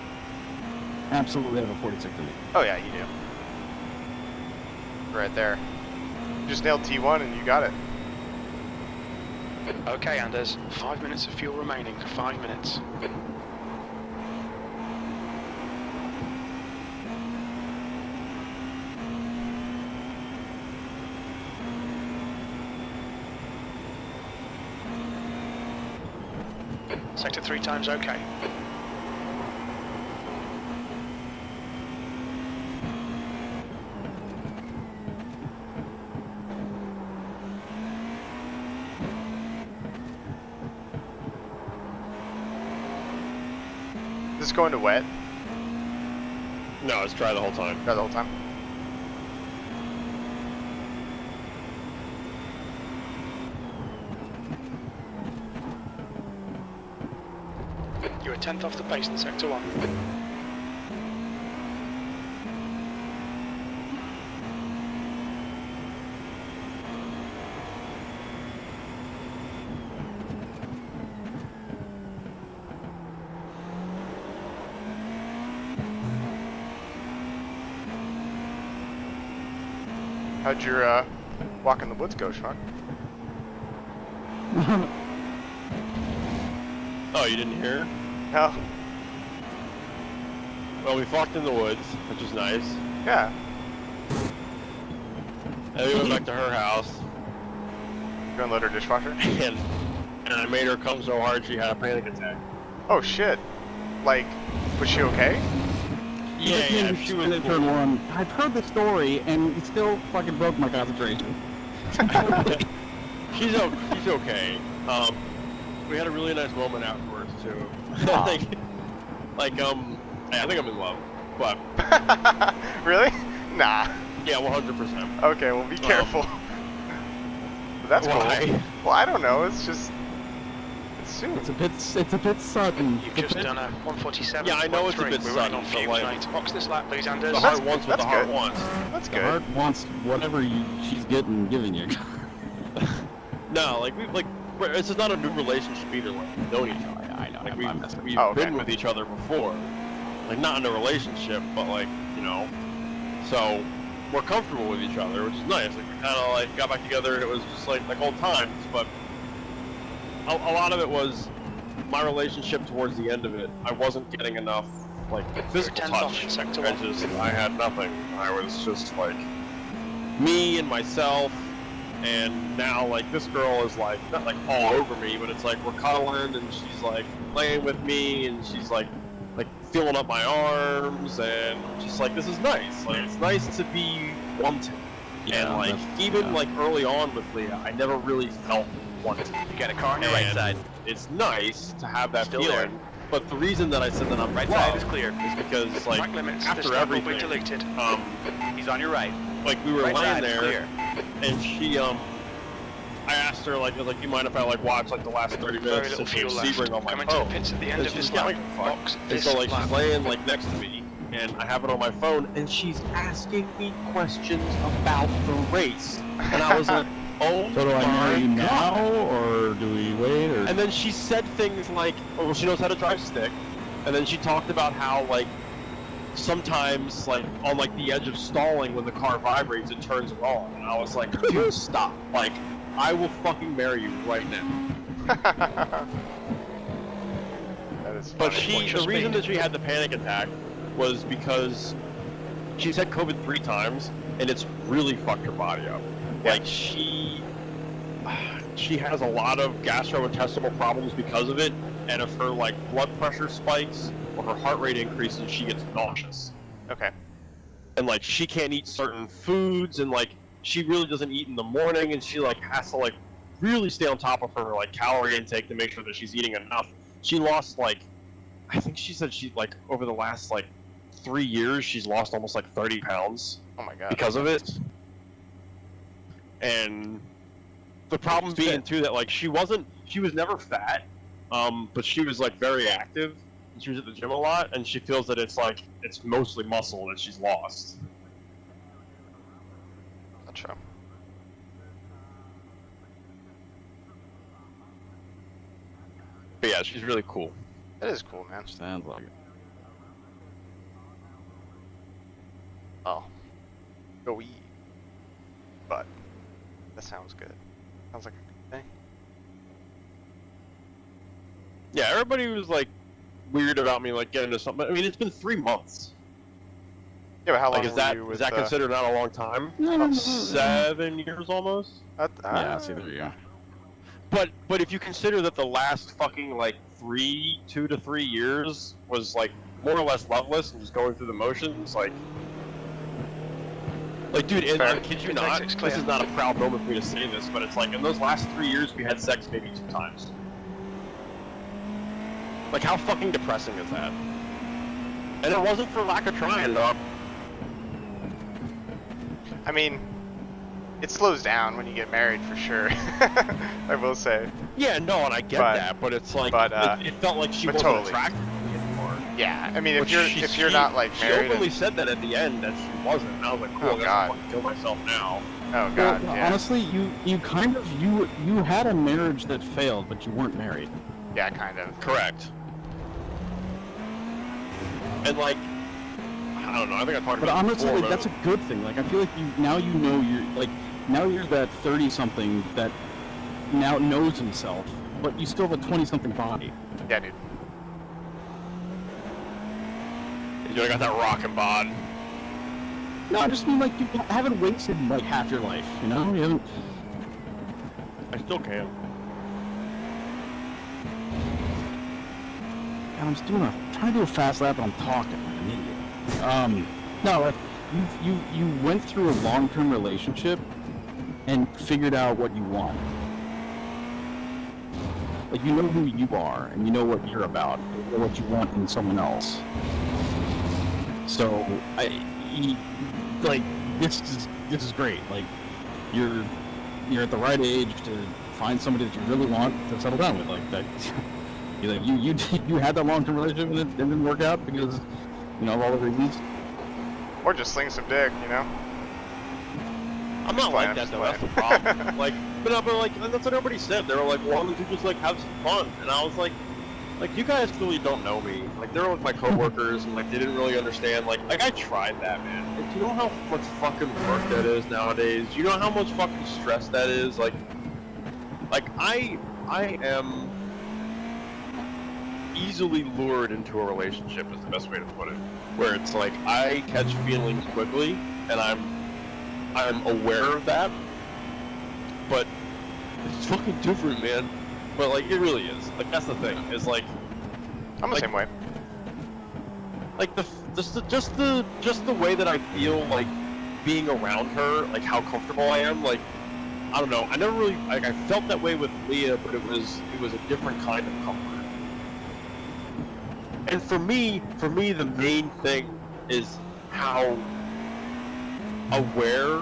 Absolutely have a 46 in me. Oh yeah, you do. Right there. Just nailed T1 and you got it. Okay, Anders. 5 minutes of fuel remaining. 5 minutes. Sector 3 times okay. Is this going to wet? No, it's dry the whole time. Dry the whole time? You're a tenth off the pace in Sector 1. How'd your walk in the woods go, Sean? Oh, you didn't hear? No. Well, we walked in the woods, which is nice. Yeah. And we went back to her house, You unload her dishwasher? and I made her come so hard she had a panic attack. Oh shit. Like, was she okay? Yeah, she was in turn one. I've heard the story, and it still fucking broke my concentration. She's okay. We had a really nice moment afterwards too. Aw. I think I'm in love, but Really? Nah. yeah, 100%. Okay, well be careful. But that's Why? cool. Well, I don't know. It's just it's soon. It's a bit sudden. You've just done a 147. Yeah, I know it's a bit We're running on sudden, but fumes, like- mate. Box this lap, please, Anders. The That's- heart wants what that's the heart good. wants. That's The good. heart wants whatever she's giving you. No, this is not a new relationship either. Like, we know each other. I know. Like I'm messing with we've Oh, okay. been with each other before. Like not in a relationship, but like, you know. So we're comfortable with each other, which is nice. Like we kinda like got back together and it was just like old times, but a lot of it was my relationship towards the end of it. I wasn't getting enough like physical 10th off touch. in Sector I 1. I had nothing. I was just like me and myself. And now, like, this girl is, like, not, like, all over me, but it's, like, we're cuddling, and she's, like, playing with me, and she's, like, feeling up my arms, and just, like, this is nice. Like, it's nice to be wanted. Yeah, and, like, that's- even, yeah. like, early on with Leah, I never really felt wanted. You got a car on your right And side. It's nice to have that Still feeling. there. But the reason that I said that I'm Right in love side is clear. is because, like, Track limits. This after lap will be everything, deleted. He's on your right. like, we were Right laying side is there, clear. and she, I asked her, like, you mind if I, like, watch, like, the last 30 Very minutes little of fuel left. Sebring on my Coming to the phone? pits at the end And of she's this lap. like, fuck. Box And this so, like, lap. she's laying, like, next to me, and I have it on my phone, and she's asking me questions about the race. And I was like, oh So do I marry you my now, God. or do we wait, or? And then she said things like, oh, well, she knows how to drive stick. And then she talked about how, like, sometimes, like, on, like, the edge of stalling, when the car vibrates, it turns it on. And I was like, dude, stop. Like, I will fucking marry you right now. That is But funny. the reason that she had the panic attack was because she's had COVID 3 times, and it's really fucked her body up. Yeah. Like, she has a lot of gastrointestinal problems because of it, and if her, like, blood pressure spikes or her heart rate increases, she gets nauseous. Okay. And, like, she can't eat certain foods, and, like, she really doesn't eat in the morning, and she, like, has to, like, really stay on top of her like calorie intake to make sure that she's eating enough. She lost like, I think she said she like over the last like 3 years she's lost almost like 30 pounds Oh my god. because of it. And the problem being too that like she was never fat, but she was like very active. And she was at the gym a lot, and she feels that it's mostly muscle that she's lost. Not true. But yeah, she's really cool. That is cool, man. Sounds like it. Oh. Go eat. But that sounds good. Sounds like a good thing. Yeah, everybody was like weird about me like getting into something. I mean, it's been 3 months. Yeah, but how long Like, were you with is that considered not a long time? No. 7 years almost. Yeah, see, there you go. But if you consider that the last fucking like 2 to 3 years was like more or less loveless and just going through the motions, like dude, and I kid you not, this is not a proud moment for me to say this, but it's like in those last 3 years we had sex maybe 2 times. Like, how fucking depressing is that? And it wasn't for lack of trying, dog. I mean, it slows down when you get married for sure. I will say. Yeah, no, and I get that, but it's like, it felt like she wasn't totally. attracted to me anymore. Yeah, I mean, Which if you're not like married, she openly said that at the end that she wasn't, and I was like, cool, Oh, I guess God. I'll fucking kill myself now. oh god, Well, yeah, honestly, you kind of you had a marriage that failed, but you weren't married. yeah, kind of. Correct. And like, I don't know, I think I talked But about it honestly, before, like, that's a good thing. Like, I feel like now you know you're that 30-something that now knows himself, but you still have a 20-something body. Yeah, dude. I got that rockin' bod. No, I just mean like you haven't wasted like half your life. You know, you haven't. I still can. God, I'm just trying to do a fast lap, and I'm talking like an idiot. No, like you went through a long-term relationship and figured out what you want. Like, you know who you are, and you know what you're about, you know what you want in someone else. So, this is great. Like, you're at the right age to find somebody that you really want to settle down with. Like that, you had that long-term relationship and it didn't work out because, you know, of all the reasons. Or just sling some dick, you know. I'm not like that Just though. playing. That's the problem. Like, but like that's what everybody said. They were like, "Why don't you just like have some fun?" And I was like, you guys really don't know me. Like, they're with my coworkers, and like they didn't really understand. Like I tried that, man. And do you know how much fucking work that is nowadays? Do you know how much fucking stress that is? Like I am easily lured into a relationship is the best way to put it. Where it's like I catch feelings quickly, and I'm aware of that, but it's fucking different, man. But like, it really is. Like, that's the thing. Is like, I'm the same way. like just the way that I feel like being around her, like how comfortable I am. Like, I don't know. I never really like I felt that way with Leah, but it was a different kind of comfort. And for me, the main thing is how aware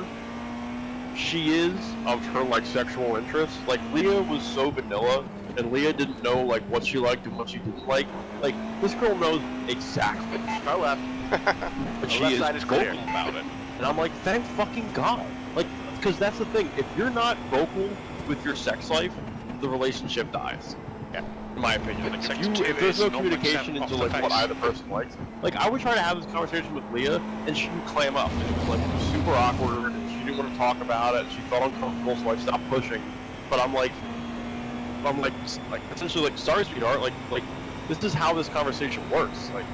she is of her like sexual interests. Like, Leah was so vanilla, and Leah didn't know like what she liked and what she didn't like. Like, this girl knows exactly, Go left. but The she left is side is clear. vocal about it. And I'm like, thank fucking God. Like, because that's the thing. If you're not vocal with your sex life, the relationship dies. Yeah. In my opinion, like, Sensitivity if there's no is 0% communication off into the like what face. either person likes, like I would try to have this conversation with Leah, and she would clam up, and it was like super awkward, and she didn't want to talk about it. She felt uncomfortable, so I stopped pushing. But I'm like essentially like, sorry, sweetheart, like this is how this conversation works. Like,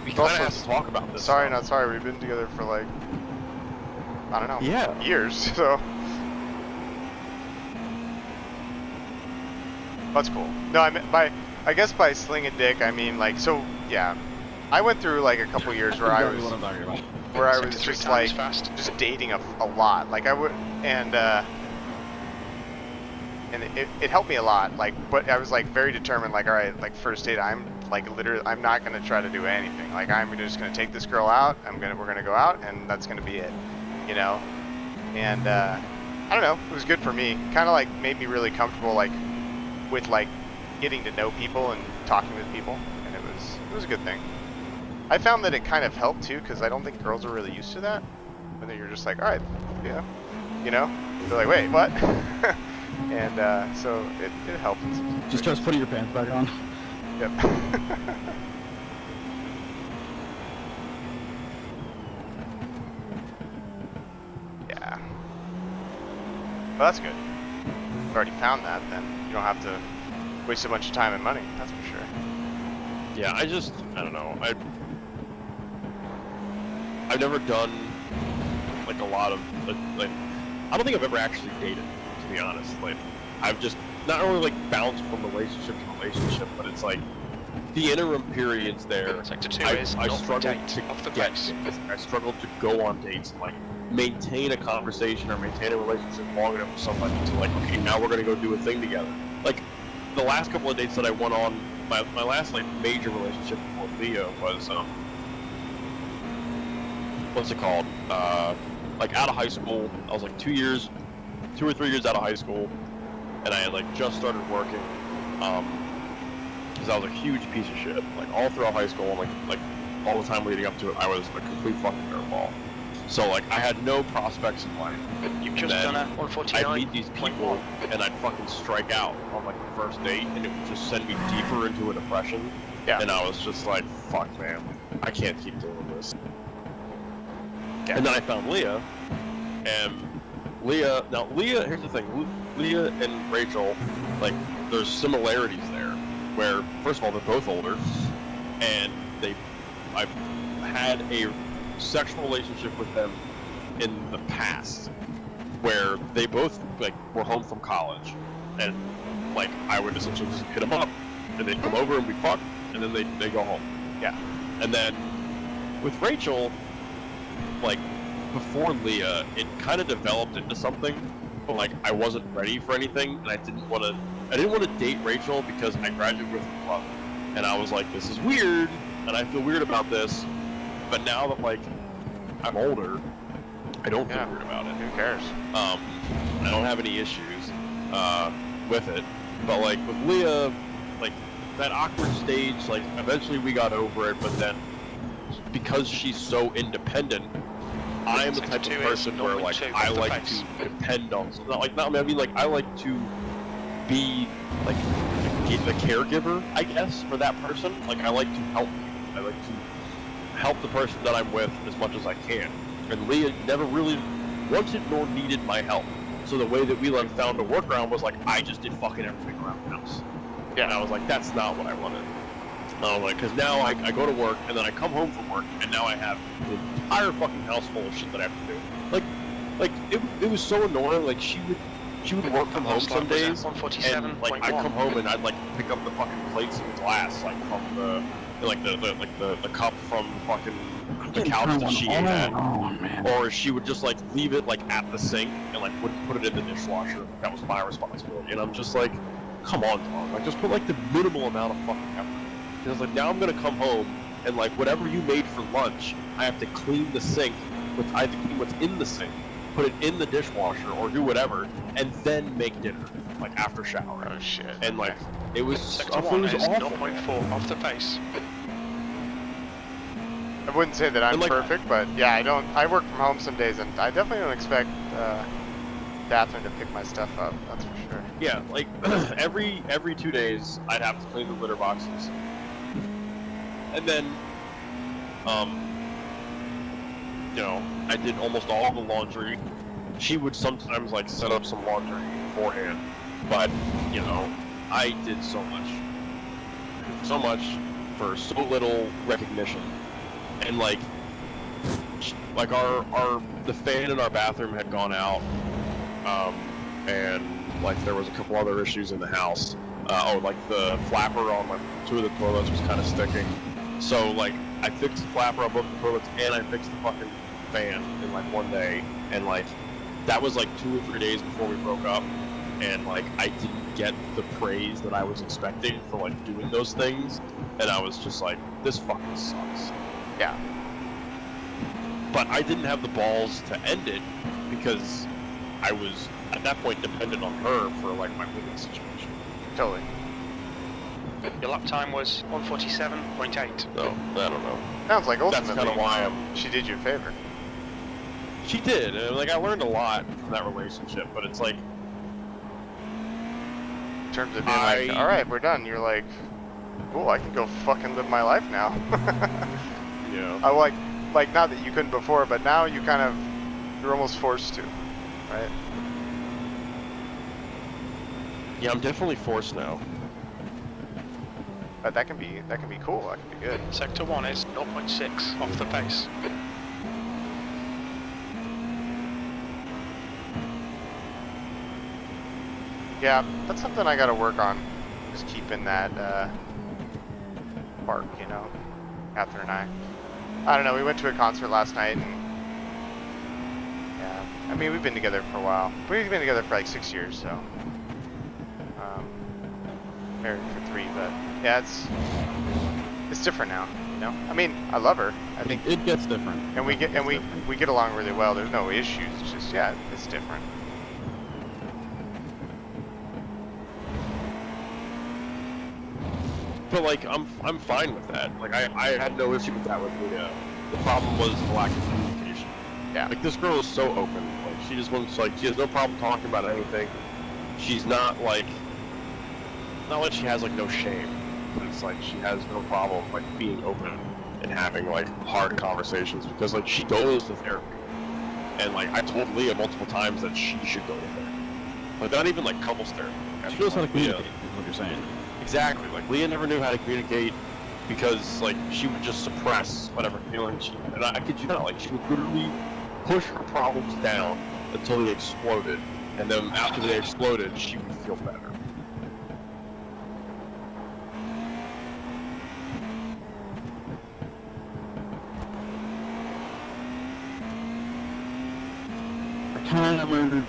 we kind of Also, have to talk about this. Sorry, stuff. not sorry. We've been together for like, I don't know, Yeah. years. So that's cool. No, I mean I guess by slinging dick, I mean like, so yeah. I went through like a couple years where I was What I'm talking about. just 63 like times fast. just dating a lot. Like I would, and and it helped me a lot. Like, but I was like very determined. Like, all right, like first date, I'm like literally, I'm not gonna try to do anything. Like, I'm just gonna take this girl out. We're gonna go out, and that's gonna be it, you know. And I don't know, it was good for me. Kind of like made me really comfortable, like with like getting to know people and talking with people, and it was a good thing. I found that it kind of helped too, because I don't think girls are really used to that. And then you're just like, all right, yeah, you know. They're like, wait, what? And so it helped. Just try putting your pants back on. Yep. Yeah. Well, that's good. You've already found that, then you don't have to waste a bunch of time and money. That's for sure. Yeah, I don't know. I've never done like a lot of like I don't think I've ever actually dated, to be honest. Like I've just not only like bounced from relationship to relationship, but it's like the interim periods there. Sector 2 I is not struggled date to off the get base. dates. I struggled to go on dates and like maintain a conversation or maintain a relationship long enough with somebody to like, okay, now we're gonna go do a thing together. Like the last couple of dates that I went on, my last like major relationship before Leo was what's it called? Like out of high school. I was like 2 or 3 years out of high school, and I had like just started working. Because I was a huge piece of shit. Like all throughout high school, and like all the time leading up to it, I was a complete fucking dirtball. So like I had no prospects in life. You've just done a 149. I'd meet these people and I'd fucking strike out on like the first date, and it would just send me deeper into a depression. Yeah. And I was just like, fuck, man, I can't keep doing this. Yeah. And then I found Leah, and Leah, here's the thing, Leah and Rachel, like, there's similarities there, where, first of all, they're both older, and I've had a sexual relationship with them in the past, where they both, like, were home from college, and, like, I would essentially just hit them up, and they'd come over and we'd fuck, and then they go home. Yeah. And then, with Rachel, like, before Leah, it kind of developed into something, but like I wasn't ready for anything, and I didn't want to date Rachel because I graduated with a club, and I was like, this is weird, and I feel weird about this, but now that like I'm older, I don't feel weird about it. Who cares? I don't have any issues with it, but like with Leah, like that awkward stage, like eventually we got over it, but then because she's so independent, I am the type of person where like I like to depend on, I like to be like the caregiver, I guess, for that person. Like I like to help people. I like to help the person that I'm with as much as I can. And Leah never really wanted nor needed my help. So the way that we like found a workaround was like I just did fucking everything around the house. Yeah. And I was like, that's not what I wanted. Because now I go to work, and then I come home from work, and now I have the entire fucking house full of shit that I have to do. Like it was so annoying. Like she would work from home some days, and like I'd come home and I'd like pick up the fucking plates and glass, like from the cup from fucking the couch that she ate at. Oh, man. Or she would just like leave it like at the sink and like wouldn't put it in the dishwasher. That was my responsibility, and I'm just like, come on, dog. Like just put like the minimal amount of fucking effort. Because like now I'm gonna come home and like whatever you made for lunch, I have to clean the sink. I have to clean what's in the sink, put it in the dishwasher or do whatever, and then make dinner like after shower. Oh shit. And like it was Sector it 1 was is awful. 0.4 off the pace. I wouldn't say that I'm like, perfect, but yeah, I work from home some days, and I definitely don't expect Catherine to pick my stuff up. That's for sure. Yeah, like every 2 days I'd have to clean the litter boxes. And then, you know, I did almost all the laundry. She would sometimes, like, set up some laundry beforehand. But, you know, I did so much for so little recognition. And, like the fan in our bathroom had gone out. And, like, there was a couple other issues in the house. Like, the flapper on, like, 2 of the toilets was kind of sticking. So, like, I fixed the flapper on both the toilets, and I fixed the fucking fan in, like, one day. And, like, that was, like, 2 or 3 days before we broke up. and like I didn't get the praise that I was expecting for like doing those things, and I was just like, this fucking sucks. Yeah. But I didn't have the balls to end it because I was at that point dependent on her for like my living situation. Totally. Your lap time was 1:47.8. So I don't know. Sounds like That's ultimately kind of why I'm. she did you a favor. She did, and like I learned a lot from that relationship. But it's like In terms of being like, all right, we're done. You're like, cool, I can go fucking live my life now. yeah. I like not that you couldn't before, but now you kind of, you're almost forced to, right? Yeah, I'm definitely forced now. But that can be cool. That can be good. Sector 1 is 0.6 off the pace. Yeah, that's something I got to work on. Just keeping that spark, you know, Catherine and I don't know. We went to a concert last night, and yeah, I mean we've been together for a while. We've been together for like 6 years, so married for 3. But yeah, it's different now. You know, I mean I love her. I think it gets different. and we get along really well. There's no issues. It's just yeah, it's different. But like I'm fine with that. Like I had no issue with that with Leah. The problem was the lack of communication. Yeah. Like this girl is so open. Like she just wants like she has no problem talking about anything. She's not like she has like no shame. But it's like she has no problem like being open and having like hard conversations because like she goes to therapy. And like I told Leah multiple times that she should go to therapy. Like not even like couples therapy. She knows how to communicate, is what you're saying. Exactly. Like Leah never knew how to communicate because like she would just suppress whatever feelings she had. And I kid you not, like she would literally push her problems down until they exploded. And then after they exploded, she would feel better. I kind of murdered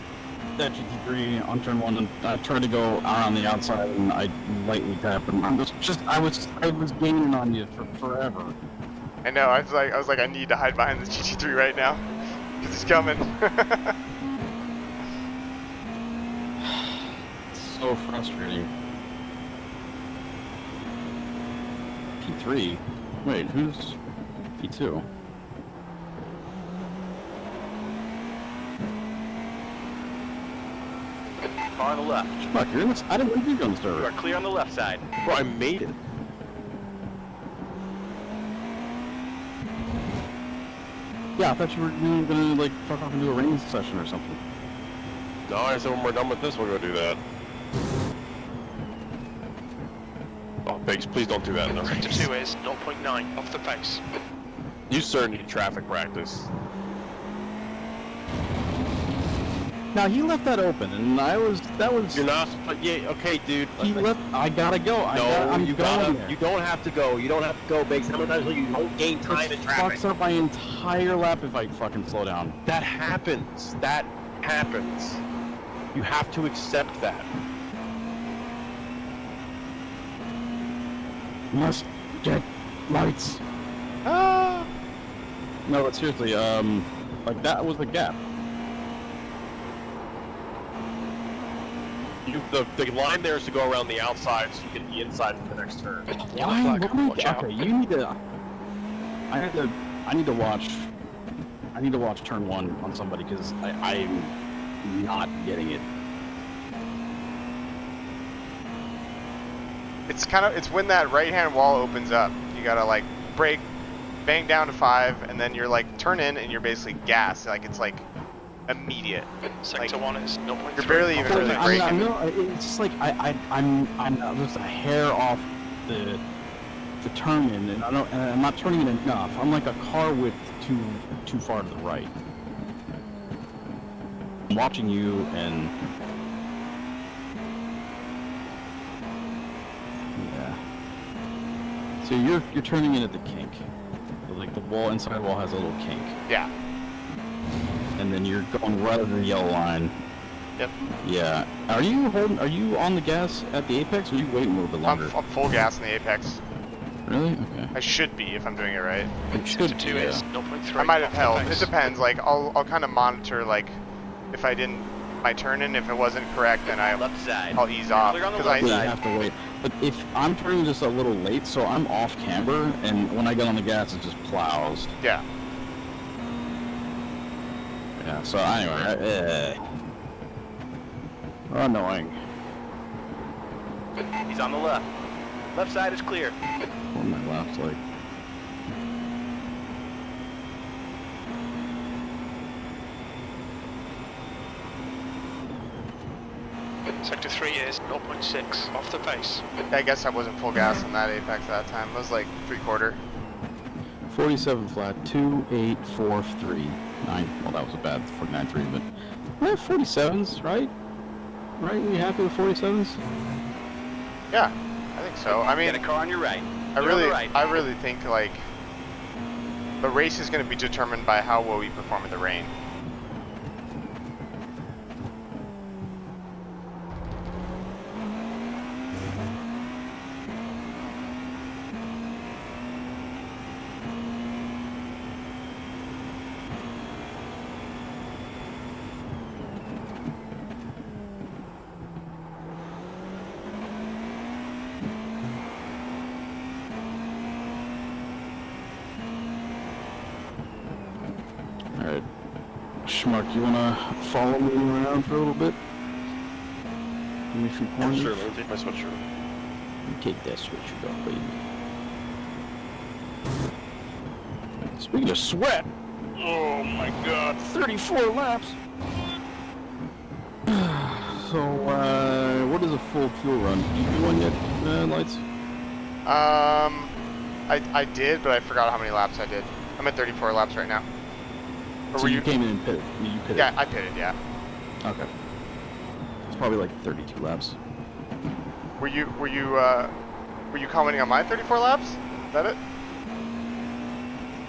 that GT3 on turn 1 and I tried to go out on the outside and I lightly tapped him. I was gaining on you for forever. I know. I was like, I need to hide behind the GT3 right now because he's coming. So frustrating. P3? Wait, who's P2? Car on the left. Fuck, you're in this. I didn't think you were on the You are server. clear on the left side. Bro, I made it. Yeah, I thought you were gonna like fuck off and do a rain session or something. No, I said when we're done with this, we'll go do that. Oh, Biggs, please don't do that in the Sector race. 2 is 0.9 off the pace. You sir need traffic practice. Now he left that open, and that was. You're not. Yeah, okay, dude. He left. I gotta go. I'm you going gotta. there. You don't have to go. You don't have to go, Biggs. How many times will you don't gain time It in traffic? fucks up my entire lap if I fucking slow down. That happens. That happens. You have to accept that. Must get lights. Ah. No, but seriously, like that was the gap. The line there is to go around the outside so you get the inside for the next turn. Why? Watch out. Okay, you need to. I need to watch. I need to watch turn 1 on somebody because I'm not getting it. It's when that right-hand wall opens up. You gotta like brake, bang down to 5, and then you're like turn in and you're basically gas. Like it's like immediate. Sector 1 is 0.3. You're barely even really braking. It's just like I'm just a hair off the turn in, and I'm not turning it enough. I'm like a car width too far to the right. I'm watching you and yeah. So you're turning in at the kink. So like the wall inside wall has a little kink. Yeah. And then you're going right over the yellow line, Yep. Yeah. Are you on the gas at the apex, or are you waiting a little bit longer? I'm full gas in the apex. Really? Okay. I should be if I'm doing it right. It should Sector 2 be, is yeah. 0.3. I might have off the held. It pace. depends. Like I'll kind of monitor like if I didn't my turn in. If it wasn't correct, then Left side. I'll ease off clear on the because left Yeah, side. you have to wait. But if I'm turning just a little late, so I'm off camber, and when I get on the gas, it just plows. yeah. Yeah. So anyway, annoying. He's on the left. Left side is clear. On my left, like. Sector 3 is 0.6 off the pace. I guess I wasn't full gas on that apex at that time. It was like 3/4. 47 flat, 2843. 9. Well, that was a bad 49.3, but 47s, right? Right? You happy with 47s? Yeah, I think so. I mean, Get a car on your right. I Clear on really, the right. I really think like the race is going to be determined by how well we perform in the rain. Alright. Schmuck, you wanna follow me around for a little bit? Give me some pointers? Sure, let me take my sweatshirt. Take that switch you got, baby. Speaking of sweat, oh my god, 34 laps! So, what is a full fuel run? Did you do one yet, Lights? I did, but I forgot how many laps I did. I'm at 34 laps right now. Or So were you you? came in and pitted? You pitted? Yeah, I pitted. Yeah. Okay. It's probably like 32 laps. Were you commenting on my 34 laps? Is that it?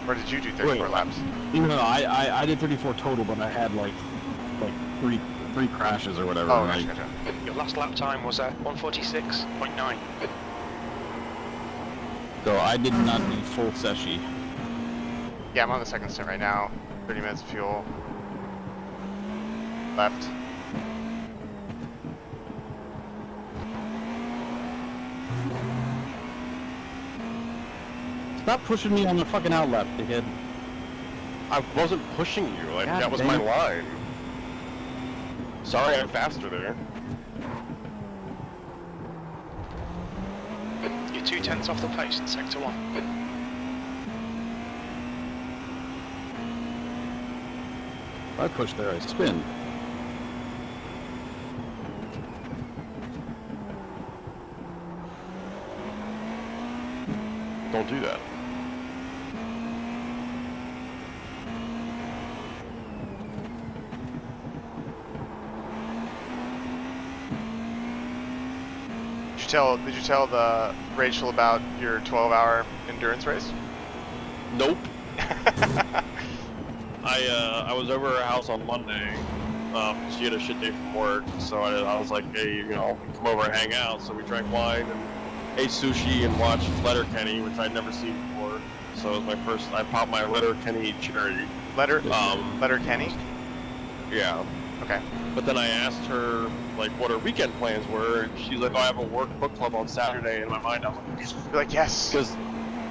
Or did you do 34 Wait. laps? No, I did 34 total, but I had like three crashes or whatever. Oh, and gotcha. Your last lap time was at 146.9. So I did not do full seshi. Yeah, I'm on the second stint right now. 30 minutes of fuel left. Stop pushing me on the fucking outlap, dickhead. I wasn't pushing you. Like God that was damn my it. line. Sorry, I'm faster there. You're 2/10 off the pace in Sector 1. If I push there, I spin. Don't do that. Did you tell the Rachel about your 12-hour endurance race? Nope. I was over her house on Monday. She had a shit day from work, so I was like, hey, you know, come over and hang out. So we drank wine and ate sushi and watched Letterkenny, which I'd never seen before. So it was my first. I popped my Letterkenny cherry. Letterkenny? Yeah. Okay. But then I asked her like what her weekend plans were, and she's like, "Oh, I have a work book club on Saturday." In my mind, I'm like, You're like, yes. because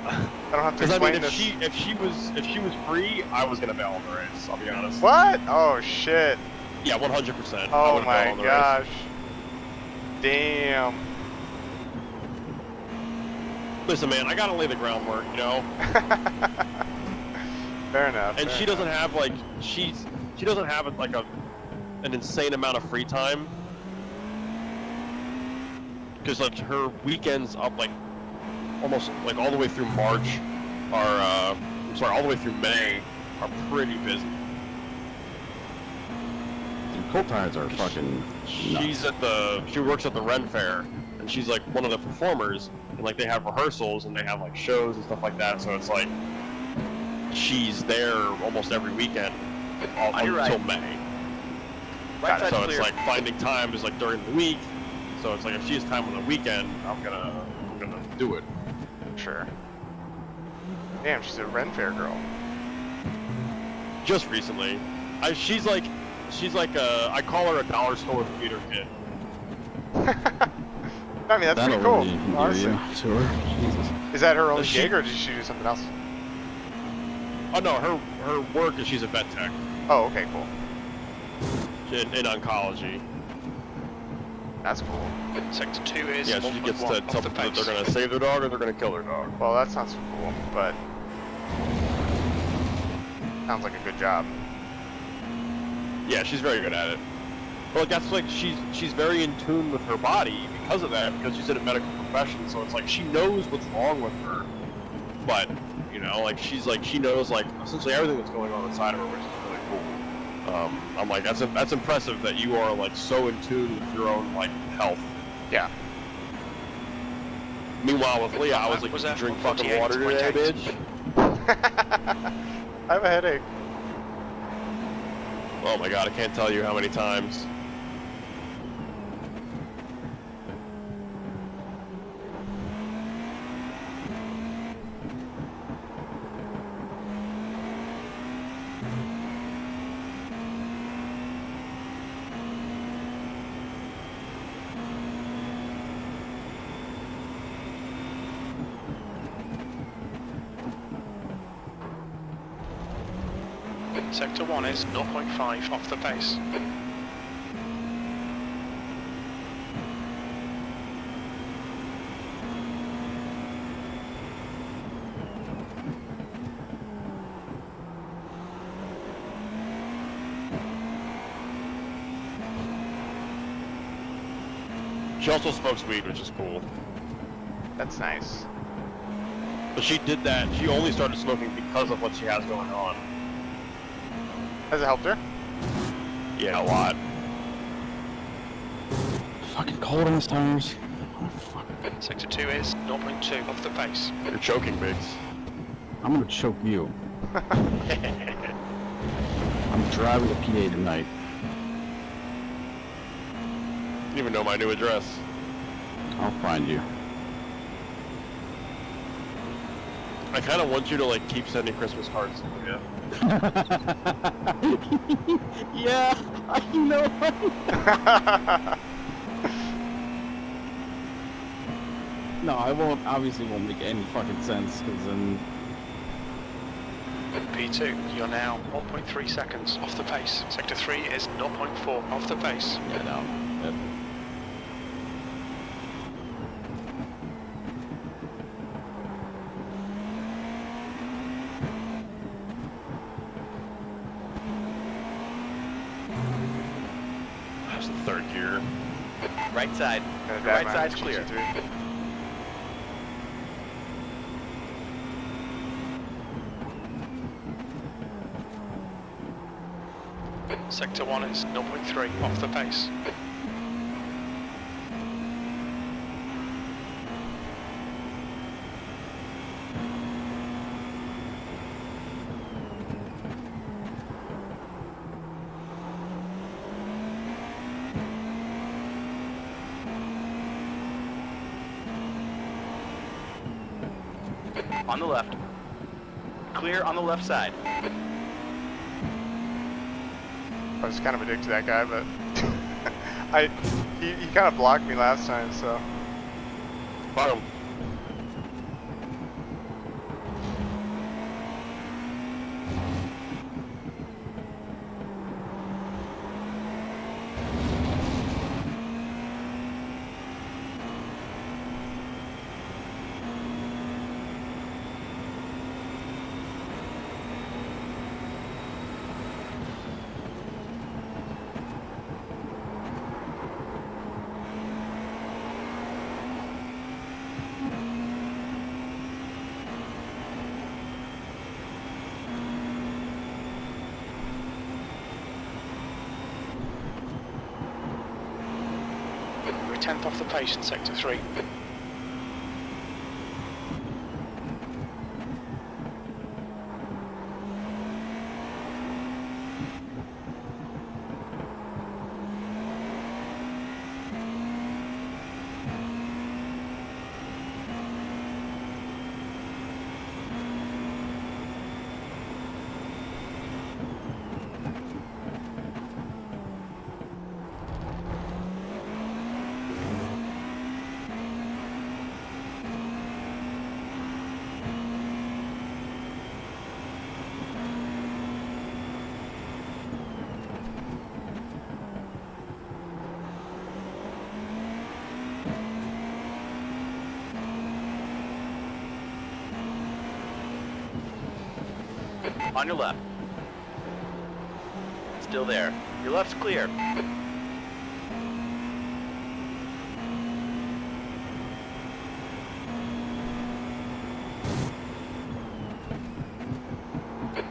I don't have to I explain mean, this. if she was free, I was gonna bail on the race. I'll be honest. What? Oh shit. Yeah, 100%. Oh my gosh. Damn. Listen, man, I gotta lay the groundwork, you know. Fair enough. And fair she enough. doesn't have like she doesn't have like an insane amount of free time, because like her weekends up like almost like all the way through March are I'm sorry, all the way through May are pretty busy. Cold tires are fucking She works at the Ren Fair, and she's like one of the performers, and like they have rehearsals and they have like shows and stuff like that, so it's like she's there almost every weekend On your until right. May. Right side's So clear. it's like finding time is like during the week. So it's like if she has time on the weekend, I'm gonna do it. Sure. Damn, she's a Ren Fair girl. Just recently, she's like I call her a dollar store theater kid. I mean, that's That'll pretty cool. really endear Honestly. you to her. Jesus. Is that her only She- gig, or did she do something else? Oh no, her work is she's a vet tech Oh, okay, cool. in oncology. That's cool. Sector 2 is Yeah, she gets to 1.1 tell off the people that pace. they're gonna save their dog or they're gonna kill their dog. Well, that sounds cool, but sounds like a good job. Yeah, she's very good at it. Well, that's like she's very in tune with her body because of that, because she's in a medical profession. So it's like she knows what's wrong with her, but you know, like she knows like essentially everything that's going on inside of her, which is really cool. I'm like that's impressive that you are like so in tune with your own like health. Yeah. Meanwhile, with Leah, I was like, Was "Did you that drink fucking water 48.8? today, bitch?" I have a headache. Oh my god, I can't tell you how many times. Sector 1 is 0.5 off the pace. She also smokes weed, which is cool. That's nice. But she did that. She only started smoking because of what she has going on. Has it helped her? Yeah, a lot. Fucking cold ass tires. Oh, fuck. Sector 2 is 0.2 off the pace. You're choking, Biggs. I'm gonna choke you. I'm driving to PA tonight. You don't even know my new address. I'll find you. I kind of want you to like keep sending Christmas cards to Leah. Yeah, I know. No, I won't. Obviously, won't make any fucking sense because then. P2, you're now 1.3 seconds off the pace. Sector 3 is 0.4 off the pace. Yeah, no. That, That's the third gear. Right side. Gonna The dab right my side's clear. GT3. Sector 1 is 0.3 off the pace. On the left. Clear on the left side. I was kind of a dick to that guy, but he kind of blocked me last time, so. Fuck him. We're 10th off the pace in Sector 3. On your left. Still there. Your left's clear.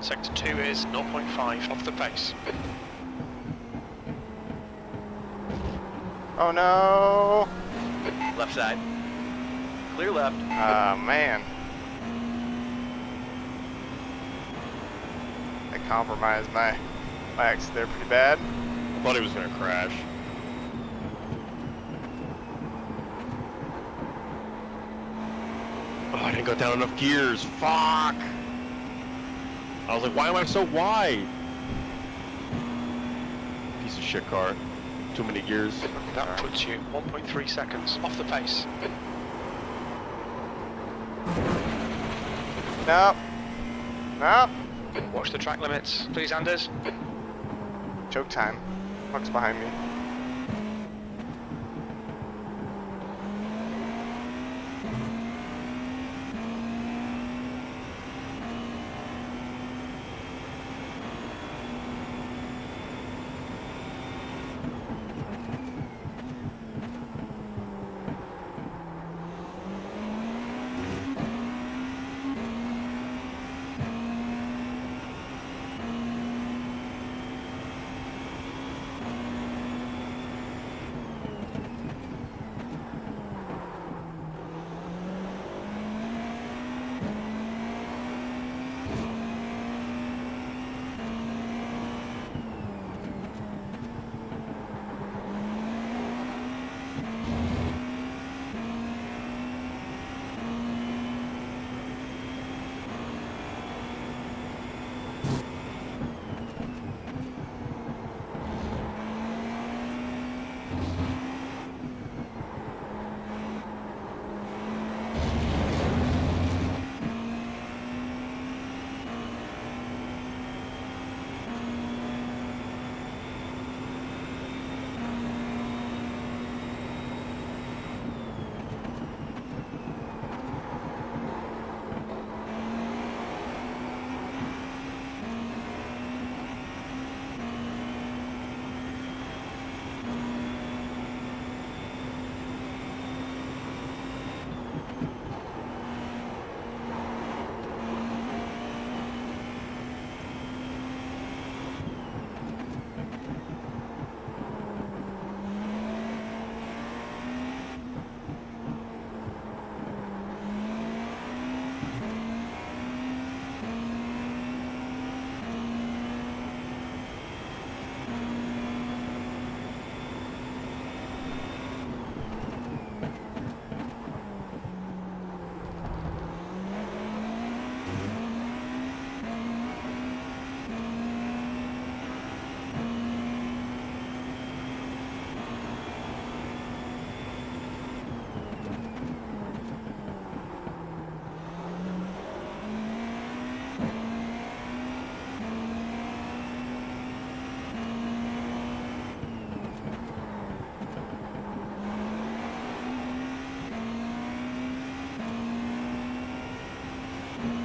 Sector 2 is 0.5 off the pace. Oh no! Left side. Clear left. Ah, man. I compromised my exit there pretty bad. I thought he was gonna crash. Oh, I didn't go down enough gears. Fuck! I was like, why am I so wide? Piece of shit car. Too many gears. That puts you 1.3 seconds off the pace. Nope. Nope. Watch the track limits, please, Anders. Choke time. Fuck's behind me.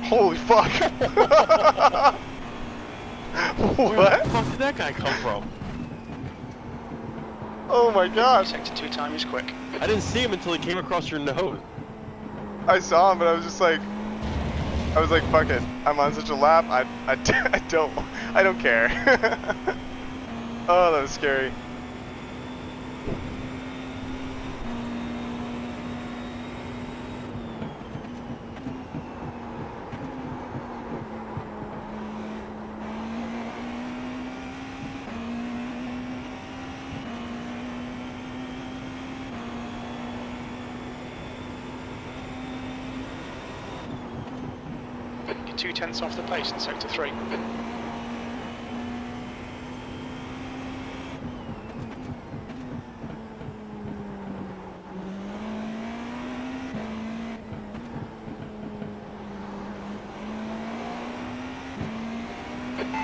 Holy fuck! Where What? the fuck did that guy come from? Oh my gosh! Sector 2 time is quick. I didn't see him until he came across your nose. I saw him, but I was just like, fuck it. I'm on such a lap. I don't care. Oh, that was scary. You're 2/10 off the pace in sector 3.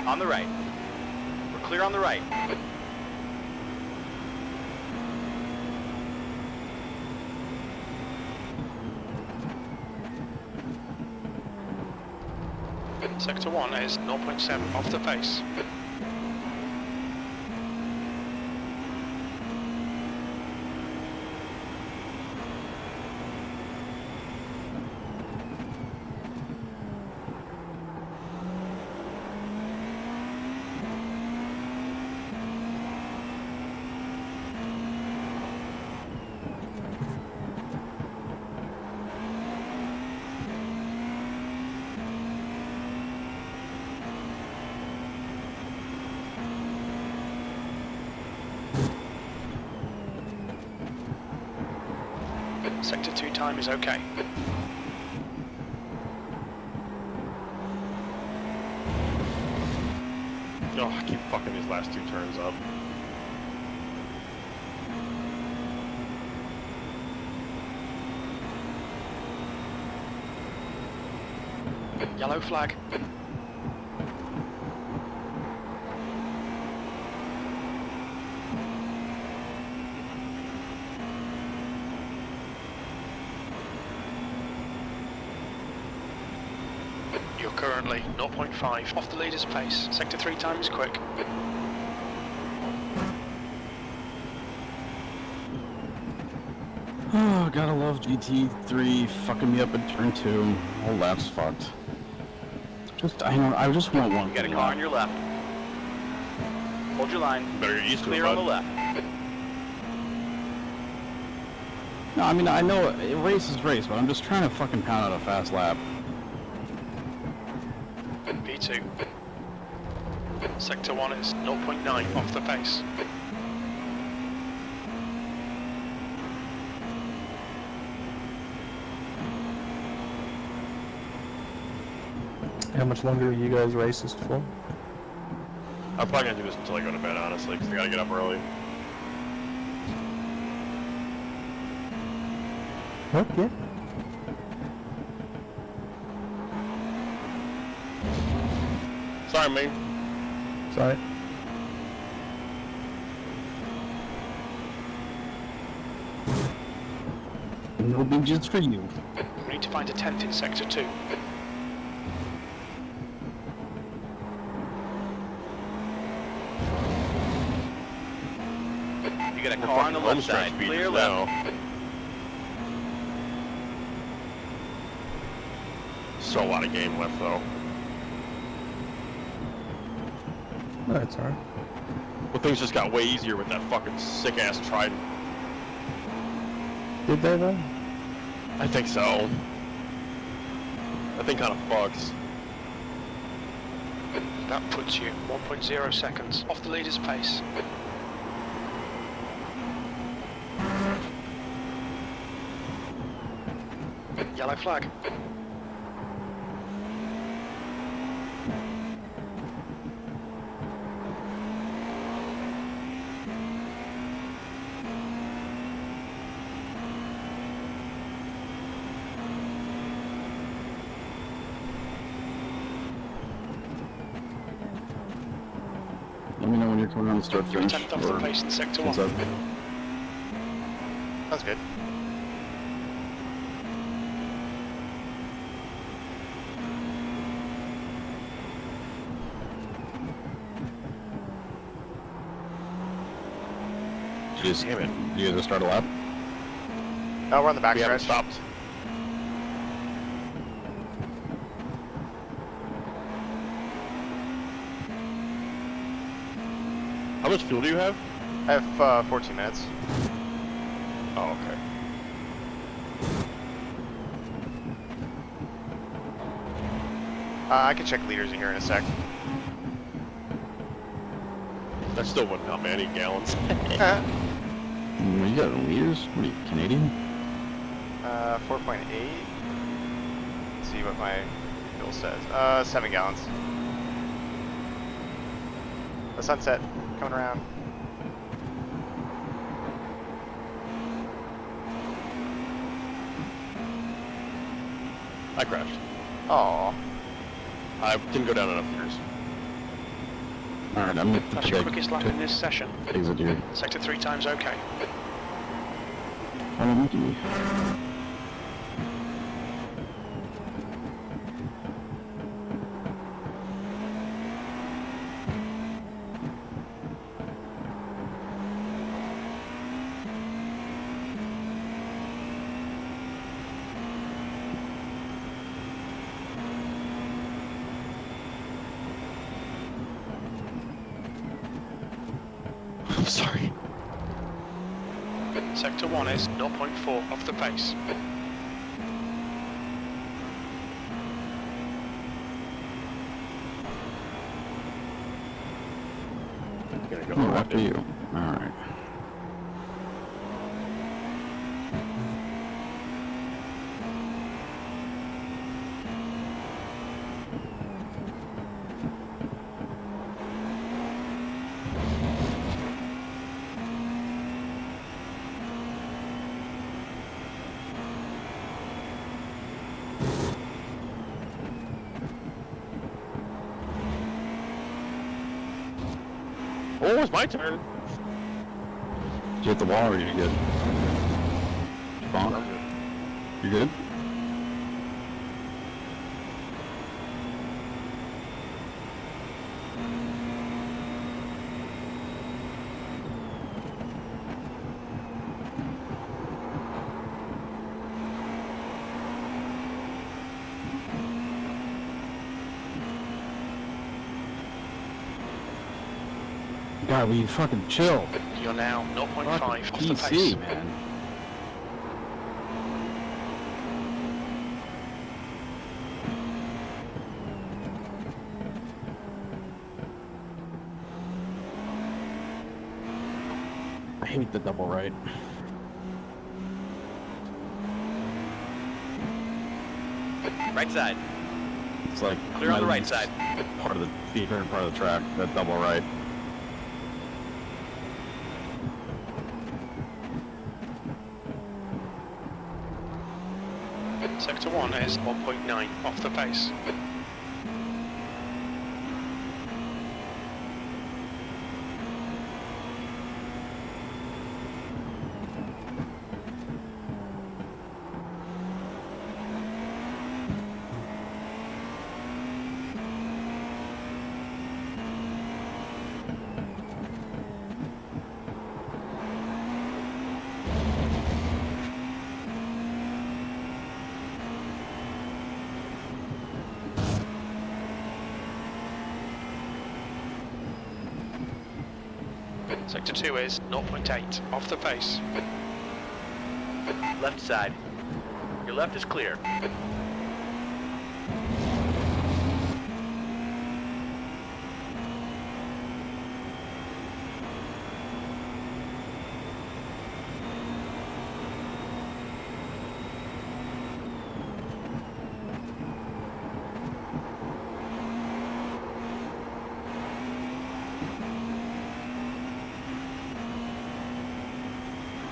On the right. We're clear on the right. Sector 1 is 0.7 off the pace. Sector 2 time is okay. Oh, I keep fucking these last 2 turns up. Yellow flag. You're currently 0.5 off the leader's pace. Sector 3 time is quick. Oh, gotta love GT3 fucking me up in turn 2. Whole lap's fucked. I just want one. Get a car on your left. Hold your line. Better get used to it, Clear on the bud. left. No, I mean, I know race is race, but I'm just trying to fucking pound out a fast lap. P2. Sector 1 is 0.9 off the pace. How much longer are you guys races for? I'm probably gonna do this until I go to bed, honestly, because I gotta get up early. Okay. Sorry, man. Sorry. No big just for you. We need to find a tent in Sector 2. You got a We're car on the fucking left home stretch side. beaters Clear left. now. So a lot of game left, though. No, it's alright. Well, things just got way easier with that fucking sick-ass Trident. Did they though? I think so. That thing kind of fucks. That puts you 1.0 seconds off the leader's pace. Yellow flag. Let me know when you're coming on the start You're finish. 10th off the pace in Sector 1. What's up? Sounds good. Damn it. You guys just start a lap? Oh, we're on the back We haven't stretch. stopped. How much fuel do you have? I have 14 minutes. Oh, okay. I can check liters in here in a sec. That still wouldn't help me. I need gallons. You got liters? What are you, Canadian? 4.8. Let's see what my bill says. 7 gallons. The sunset coming around. I crashed. Oh, I didn't go down enough liters. Alright, I'm gonna That's your quickest lap in this session. exit here. Sector 3 time's okay. Follow me. I'm sorry. Sector 1 is 0.4 off the pace. Gonna go Oh, around after it. you. Alright. Oh, it's my turn. Did you hit the wall or are you good? Bonk? You good? God, will you fucking chill? You're now 0.5 off the PC, pace. man. I hate the double right. Right side. It's like Clear on my the right least side. Part of the favorite part of the track, that double right. Sector 1 is 1.9 off the pace. Sector 2 is 0.8 off the pace. Left side. Your left is clear.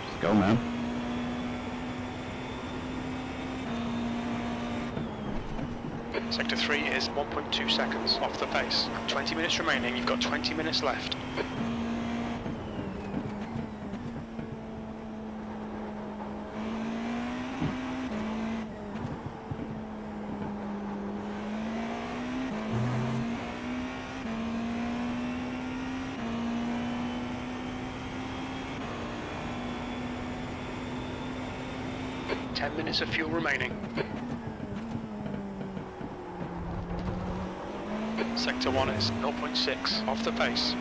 Just go, man. Sector 3 is 1.2 seconds off the pace. 20 minutes remaining, you've got 20 minutes left. Ten minutes of fuel remaining. Sector 1 is 0.6 off the pace.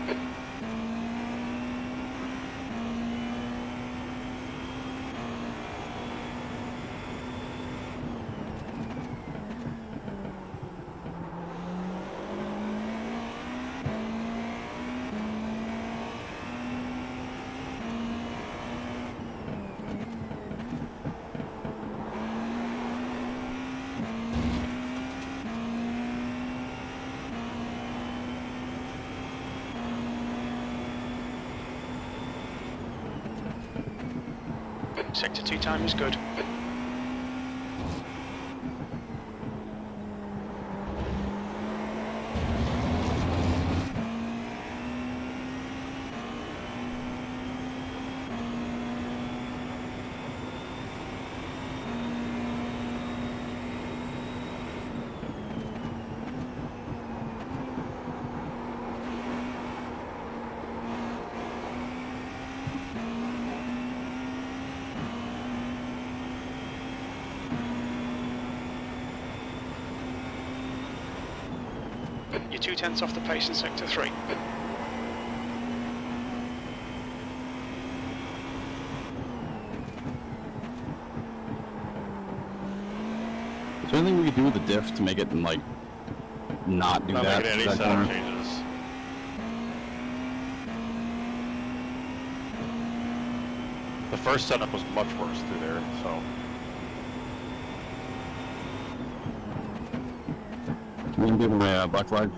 Sector 2 time is good. You're 0.2 off the pace in Sector 3. there anything we could do with the diff to make it like not do Not that? making any that setup corner? changes. The first setup was much worse through there, so. Can you give me my black flag?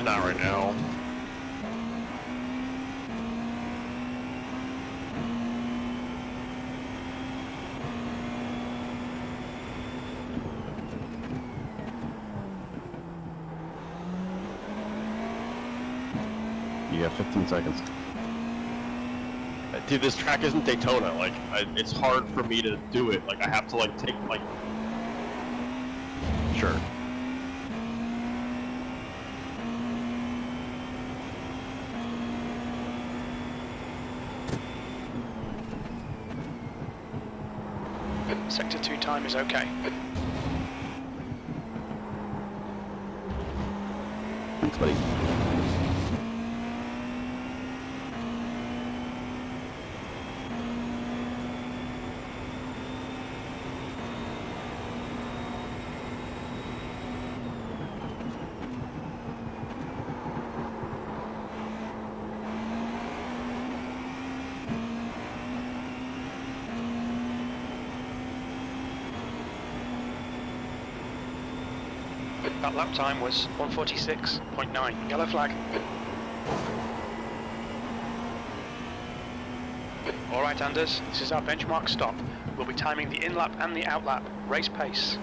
Not right now. You got 15 seconds. Dude, this track isn't Daytona. Like, it's hard for me to do it. Like, I have to like take like. Sure. Sector 2 time is okay. Thanks, buddy. That lap time was 1:46.9. Yellow flag. Alright Anders, this is our benchmark stop. We'll be timing the in-lap and the out-lap. Race pace.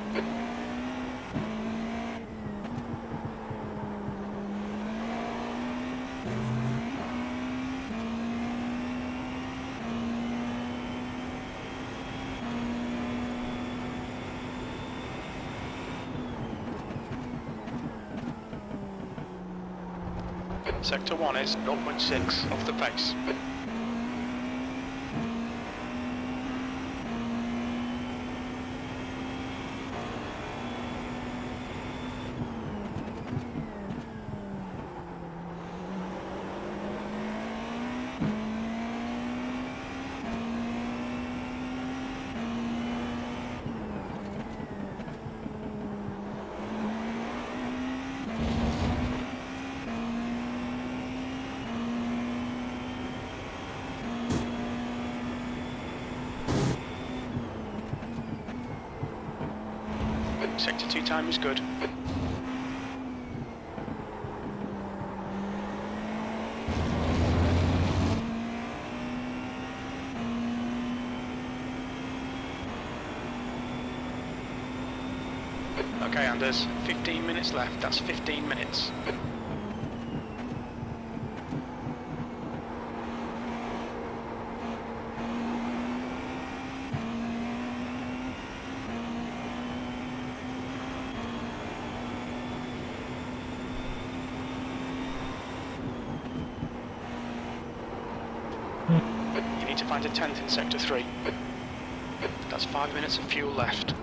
Sector 1 is 0.6 off the pace. Sector 2 time is good. Okay Anders, 15 minutes left, that's 15 minutes. You need to find a tent in Sector 3. That's 5 minutes of fuel left.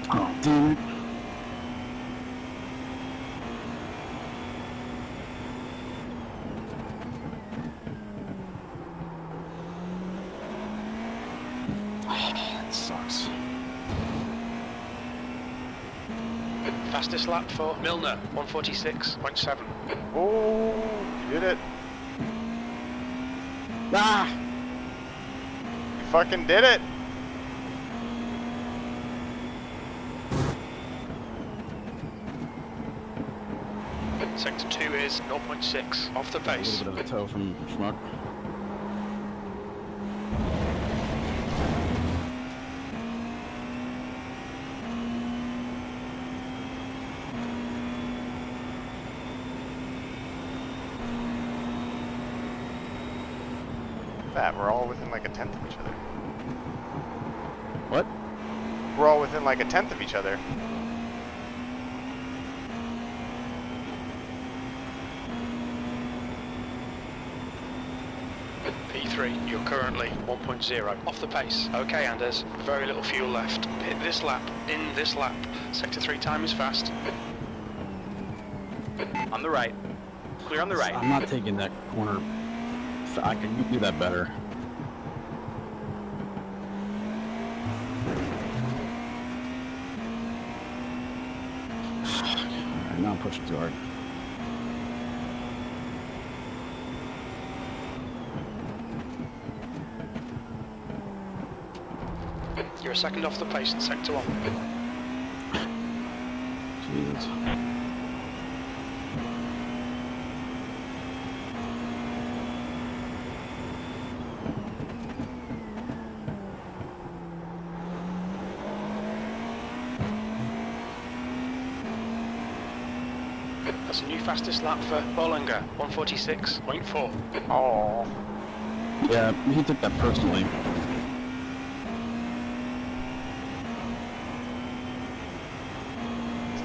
Oh, damn it. That sucks. Fastest lap for Milner, 1:46.7. Oh, you did it. Ah! You fucking did it. Sector 2 is 0.6 off the A pace. little bit of a toe from Schmuck. That we're all within like a tenth of each other. What? We're all within like a tenth of each other. P3, you're currently 1.0 off the pace. Okay, Anders, very little fuel left. Hit this lap, in this lap. Sector 3 time is fast. On the right. Clear on the right. I'm not taking that corner. I can do that better. Alright, now I'm pushing too hard. You're a second off the pace in Sector 1. Jesus. That's a new fastest lap for Bollinger, 146.4. Oh. Yeah, he took that personally.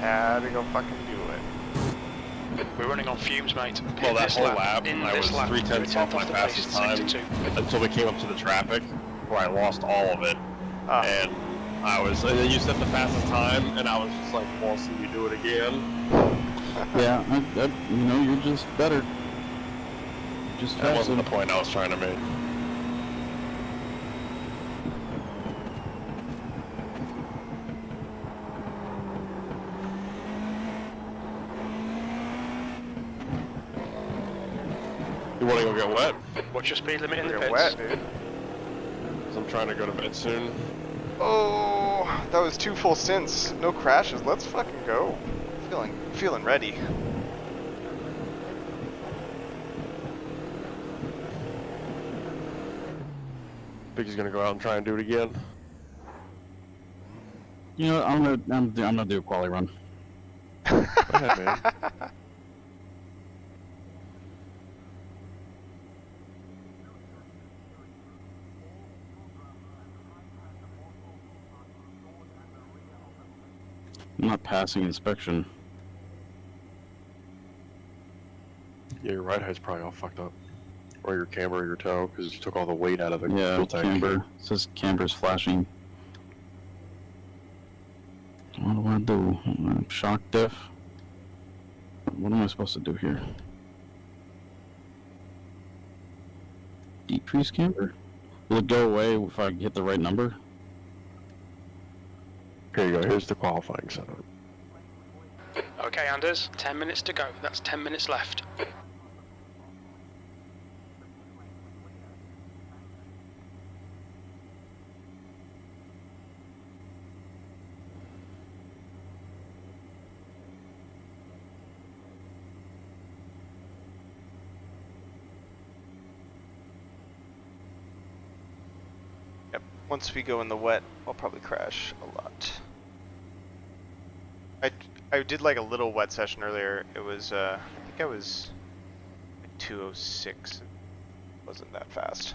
Had to go fucking do it. We're running on fumes, mate. Well, that This whole lap, lap, in I this was lap, 3/10 off my the pace fastest in time Sector 2. until we came up to the traffic, where I lost all of it. Ah. And and then you set the fastest time, and I was just like, well, see you do it again. Yeah, you know, you're just better. You're just That faster. wasn't the point I was trying to make. You want to go get wet? What's your speed limit in the You're pits? wet, dude. 'Cause I'm trying to go to bed soon. Oh, that was 2 full stints. No crashes. Let's fucking go. Feeling ready. Biggie's gonna go out and try and do it again. You know, I'm gonna do a quali run. Go ahead, man. I'm not passing inspection. Yeah, your ride height's probably all fucked up. Or your camber or your toe, because you took all the weight out of the Yeah, fuel tank. camber. It says camber's flashing. What do I do? Shock diff? What am I supposed to do here? Decrease camber? Will it go away if I hit the right number? Here you go, here's the qualifying setup. Okay, Anders, 10 minutes to go. That's 10 minutes left. Yep. Once we go in the wet, I'll probably crash a lot. I did like a little wet session earlier. It was I think I was like 206. It wasn't that fast.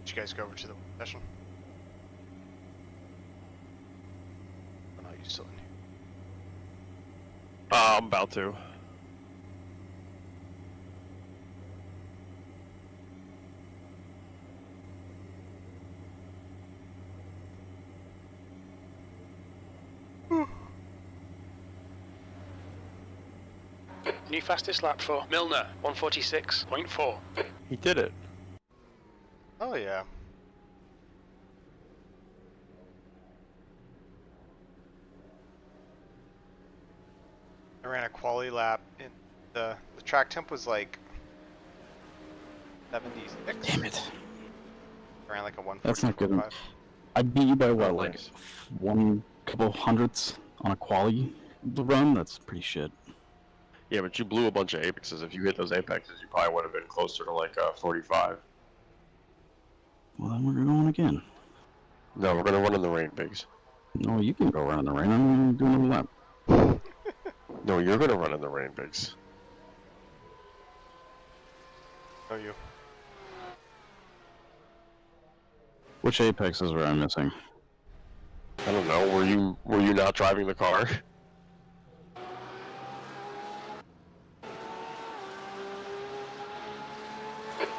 Did you guys go over to the session? Oh no, you're still in here. I'm about to. New fastest lap for Milner, 146.4. He did it. Oh yeah. I ran a quali lap in the track temp was like 76. Damn it. I ran like a 140. That's not good. I beat you by what, like nice. one couple hundredths on a quali run? That's pretty shit. Yeah, but you blew a bunch of apexes. If you hit those apexes, you probably would have been closer to like 45. Well, then we're going again. No, we're gonna run in the rain, Biggs. No, you can go around in the rain. I'm doing a lap. No, you're gonna run in the rain, Biggs. Oh, you. Which apexes were I missing? I don't know. Were you not driving the car?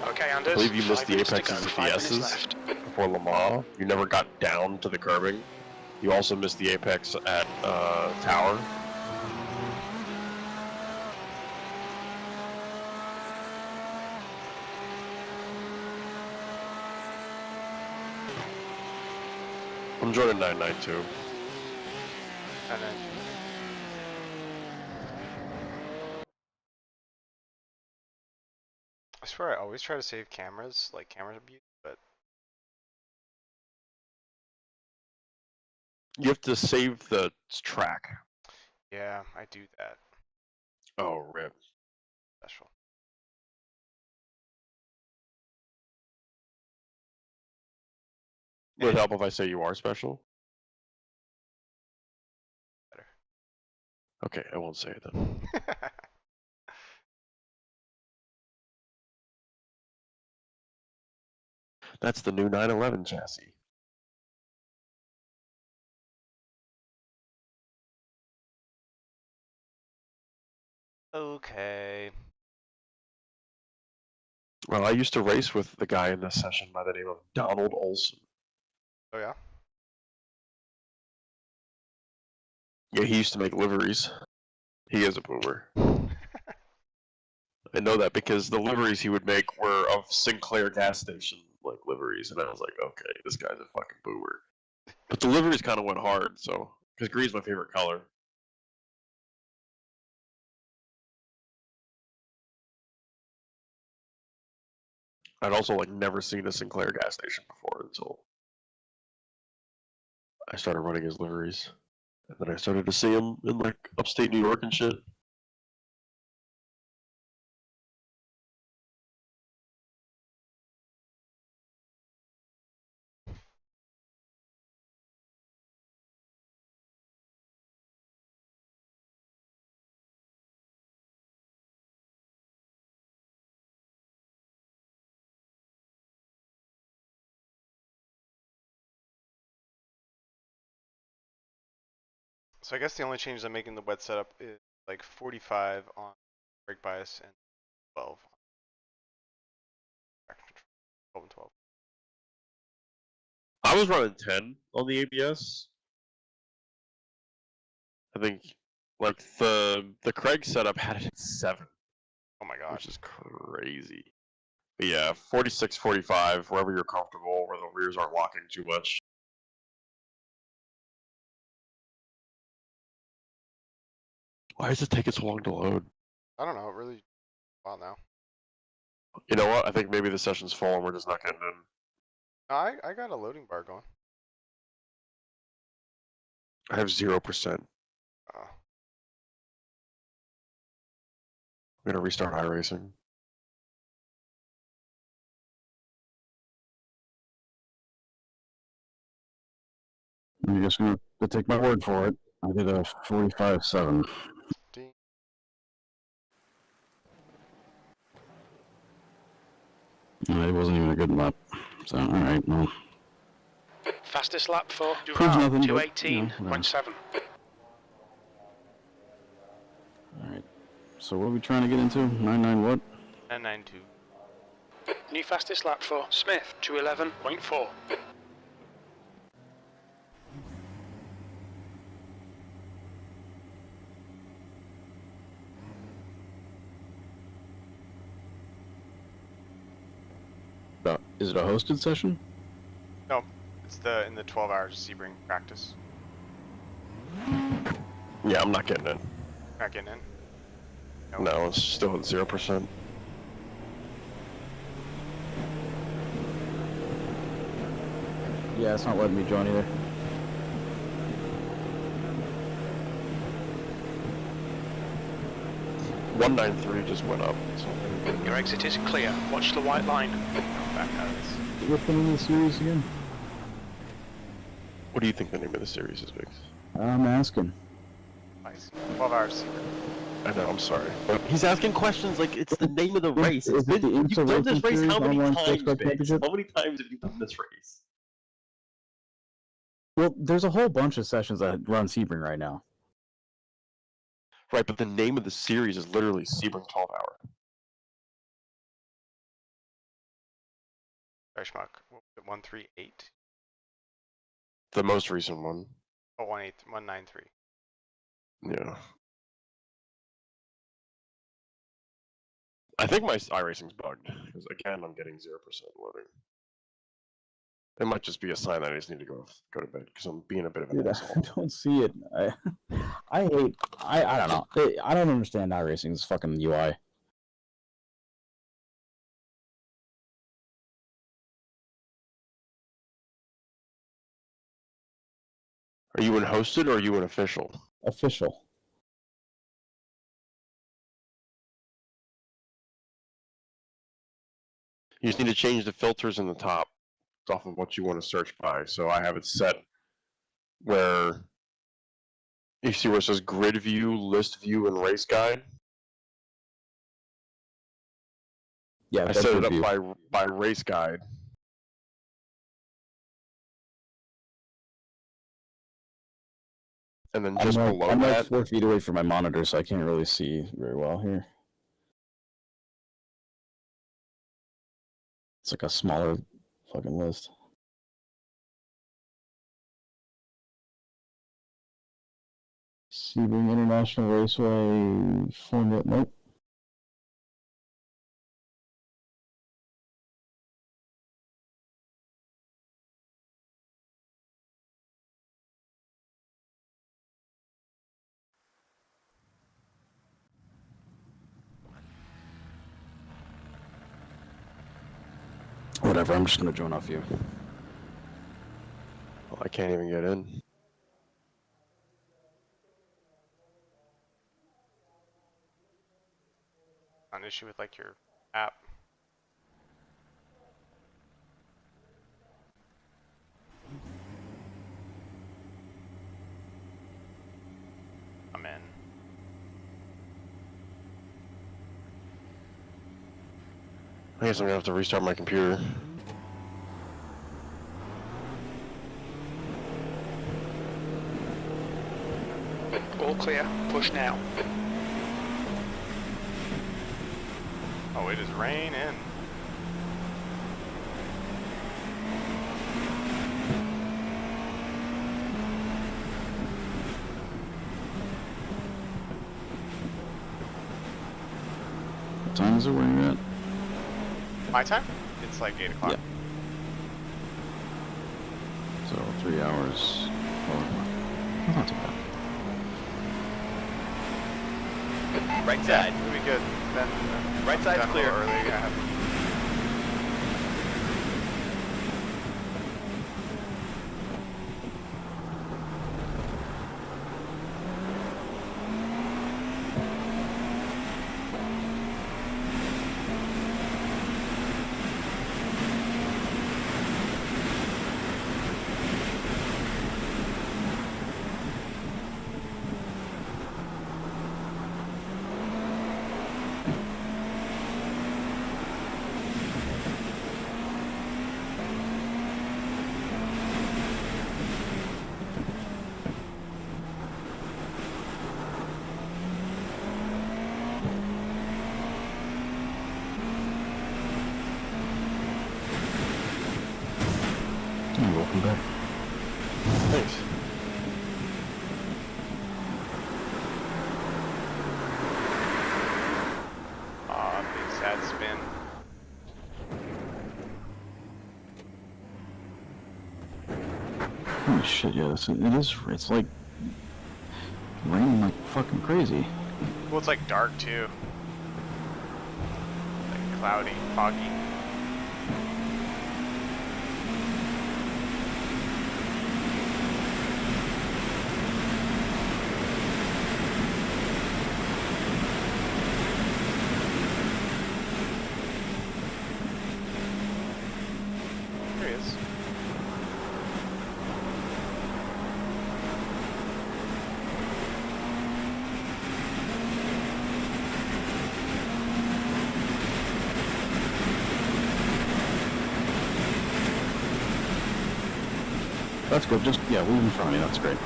Okay, I Anders. believe you missed 5 the minutes to apexes go, at the 5 minutes S's left. before Le Mans. You never got down to the curbing. You also missed the apex at Tower. I'm joining 992. And then I swear I always try to save cameras, like camera abuse, but You have to save the track. yeah, I do that. Oh, rip. Special. Would it help if I say you are special? Better. Okay, I won't say it then. That's the new 911 chassis. Okay. Well, I used to race with the guy in this session by the name of Donald Olson. Oh yeah. Yeah, he used to make liveries. He is a boomer. I know that because the liveries he would make were of Sinclair gas station like liveries, and I was like, okay, this guy's a fucking boomer. But the liveries kind of went hard, so because green's my favorite color. I'd also like never seen a Sinclair gas station before until I started running his liveries, and then I started to see him in like upstate New York and shit. So I guess the only changes I'm making the wet setup is like 45 on brake bias and 12 on traction control. 12 and 12. I was running 10 on the ABS. I think like the Craig setup had it at 7, Oh my god. which is crazy. But yeah, 46, 45, wherever you're comfortable, where the rears aren't locking too much. Why does it take so long to load? I don't know, it really wow now. You know what? I think maybe the session's full and we're just not getting in. No, I got a loading bar going. I have 0%. Oh. I'm gonna restart iRacing. I'm just gonna take my word for it. I did a 45.7. Ding. It wasn't even a good lap. So, alright, well. Fastest lap for Proves Duval, nothing, but, 2:18.7. Alright. So, what are we trying to get into? 99 what? 992. New fastest lap for Smith, 2:11.4. Is it a hosted session? No, it's in the 12 hours of Sebring practice. Yeah, I'm not getting in. Not getting in. No, it's still at 0%. Yeah, it's not letting me join either. $193 just went up. So Your exit is clear. Watch the white line. Back out of this. What's the name of the series again? what do you think the name of the series is, Biggs? I'm asking. Nice. 12 hours Sebring. I know, I'm sorry. But he's asking questions like it's the name of the race. Is it the You've IMSA done this Racing race how Series many online times, sports car Biggs? championship? How many times have you done this race? Well, there's a whole bunch of sessions that run Sebring right now. Right, but the name of the series is literally Sebring 12 Hour. Sorry, Schmuck. What was it, 138? The most recent one. Oh, 193. Yeah. I think my iRacing's bugged, because again, I'm getting 0% loading. It might just be a sign that I just need to go to bed, because I'm being a bit of an Dude, I asshole. don't see it. I don't know. I don't understand iRacing's fucking UI. Are you in hosted or are you in official? Official. You just need to change the filters in the top off of what you want to search by. So I have it set where you see where it says grid view, list view, and race guide. Yeah, I that's set it review. up by race guide. And then just below I'm that, like 4 feet away from my monitor, so I can't really see very well here. It's like a smaller fucking list. Sebring International Raceway Formula. Nope. Whatever, I'm just gonna join off you. well, I can't even get in. An issue with like your app. I'm in. I guess I'm gonna have to restart my computer. All clear. Push now. Oh, it is raining. What time is it? Where you at? My time? It's like 8 o'clock. Yeah. So 3 hours. Oh, not too bad. Right side. It'll be good. Then Right side's done a clear. little early. Yeah. You're welcome back. Thanks. Aw, big sad spin. Holy shit, yeah, it's like raining like fucking crazy. Well, it's like dark too. Like cloudy, foggy. There he is. That's good, just, yeah, leave in front of me, that's great.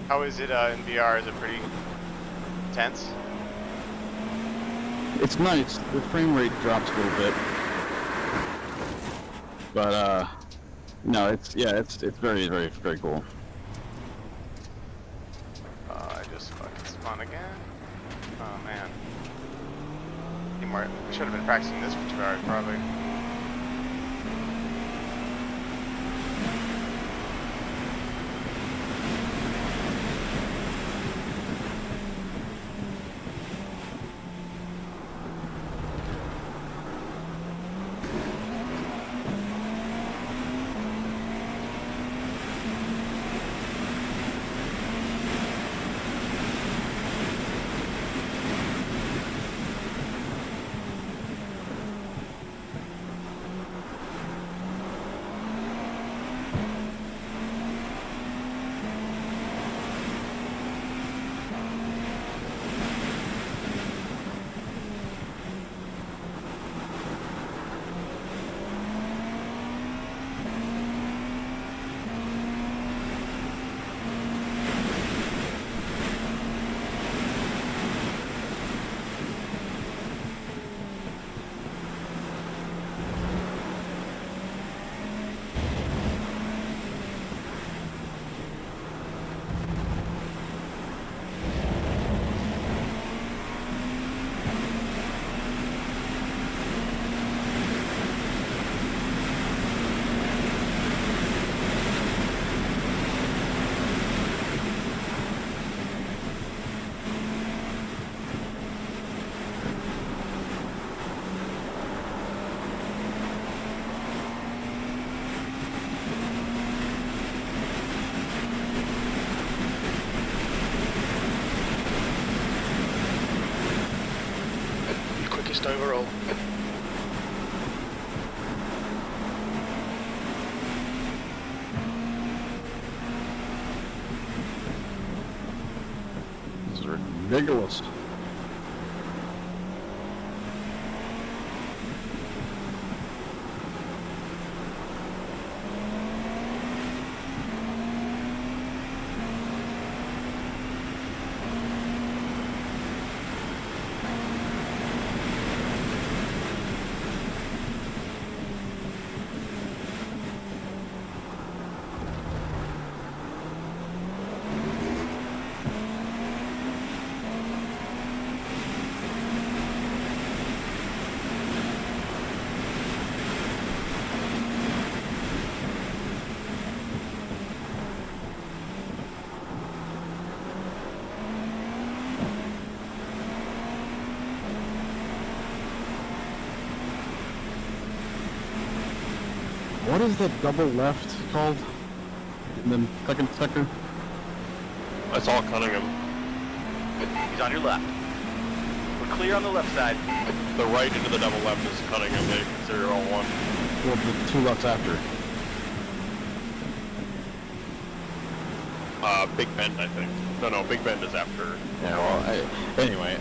How is it in VR? Is it pretty intense? It's nice, the frame rate drops a little bit. But, no, it's very, very, very cool. I just fucking spun again. Oh man. I should have been practicing this for 2 hours probably. Quickest overall. This is ridiculous. What is that double left called? And then second sector? I saw Cunningham. He's on your left. We're clear on the left side. The right into the double left is Cunningham. They consider all one. Well, the 2 lefts after. Big Bend, I think. No, Big Bend is after. Yeah, well, anyway,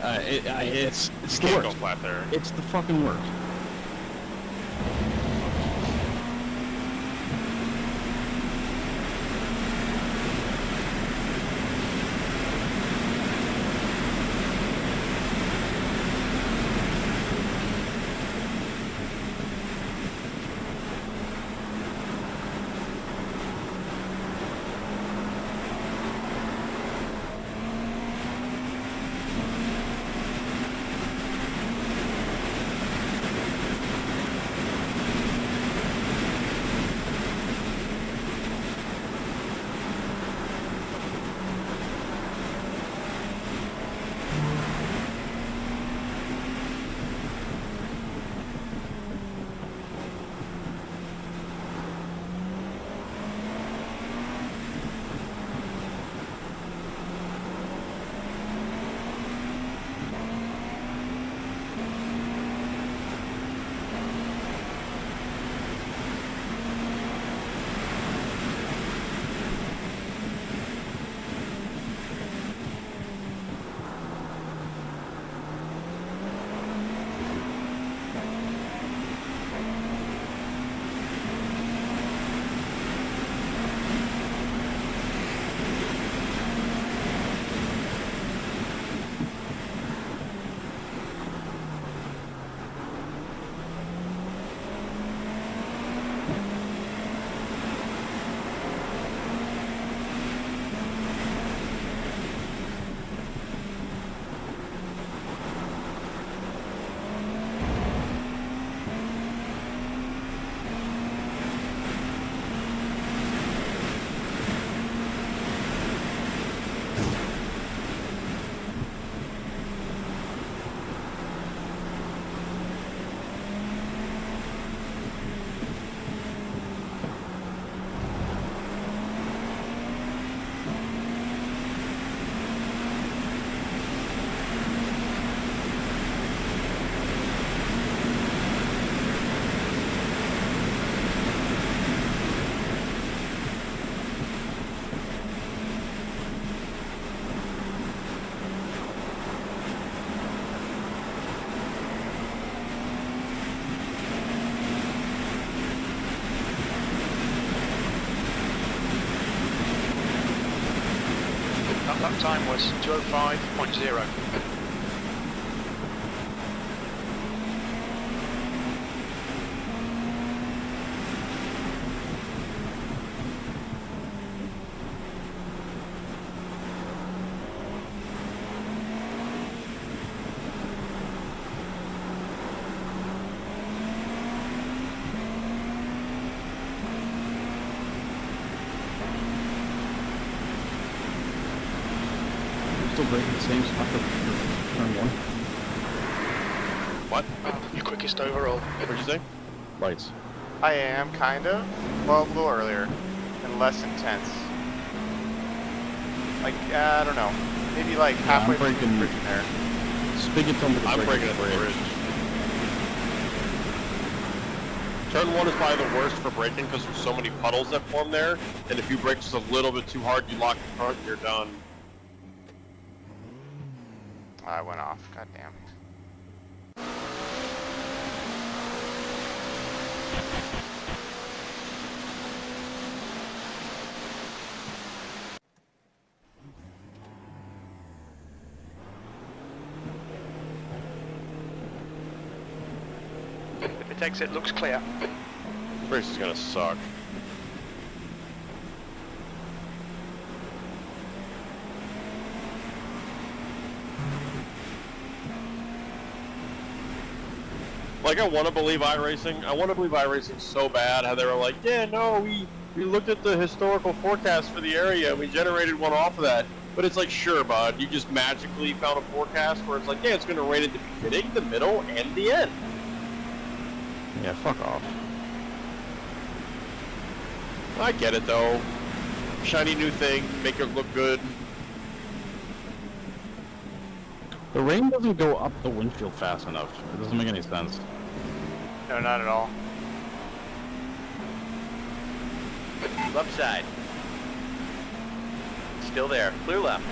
it's the Can't go worst. flat there. It's the fucking worst. time was 205.0. Still breaking the same stuff for turn one. What? Your quickest overall. What'd you say? Lights. I am, kind of. Well, a little earlier. And less intense. Like, I don't know. Maybe like halfway I'm between breaking- there. Spigot's on the I'm breaking at the bridge. Turn 1 is probably the worst for braking because there's so many puddles that form there, and if you brake just a little bit too hard, you lock the front and you're done. I went off. God damn. If the exit looks clear, This race is gonna suck. Like, I want to believe iRacing. I want to believe iRacing so bad. How they were like, yeah, no, we looked at the historical forecast for the area and we generated one off of that. But it's like, sure, bud, you just magically found a forecast where it's like, yeah, it's going to rain at the beginning, the middle, and the end. Yeah, fuck off. I get it, though. Shiny new thing, make it look good. The rain doesn't go up the windshield fast enough. It doesn't make any sense. No, not at all. Left side. Still there. Clear left.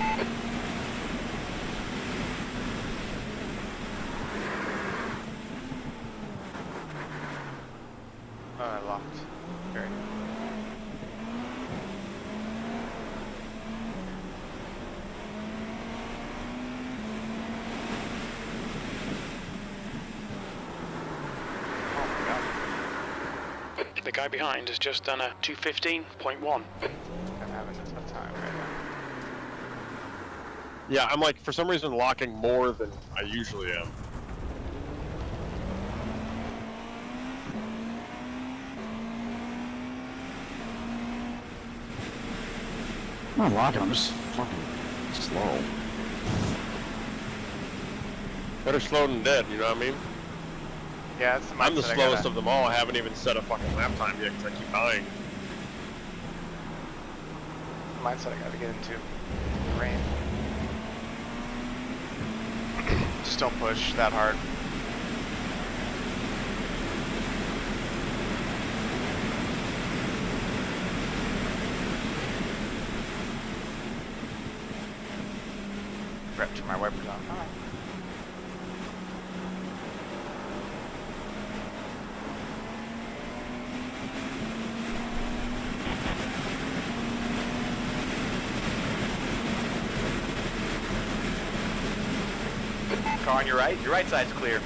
Oh, I locked. Very. Oh my god. the guy behind has just done a 215.1. I'm having a tough time right now. Yeah, I'm like, for some reason, locking more than I usually am. I'm not locking, I'm just fucking slow. Better slow than dead, you know what I mean? Yeah, that's the I'm the mindset I slowest gotta- of them all. I haven't even set a fucking lap time yet because I keep dying. mindset I gotta get into. Rain. Just don't push that hard. Rep to my wipers on. Alright. Car on your right. Your right side's clear.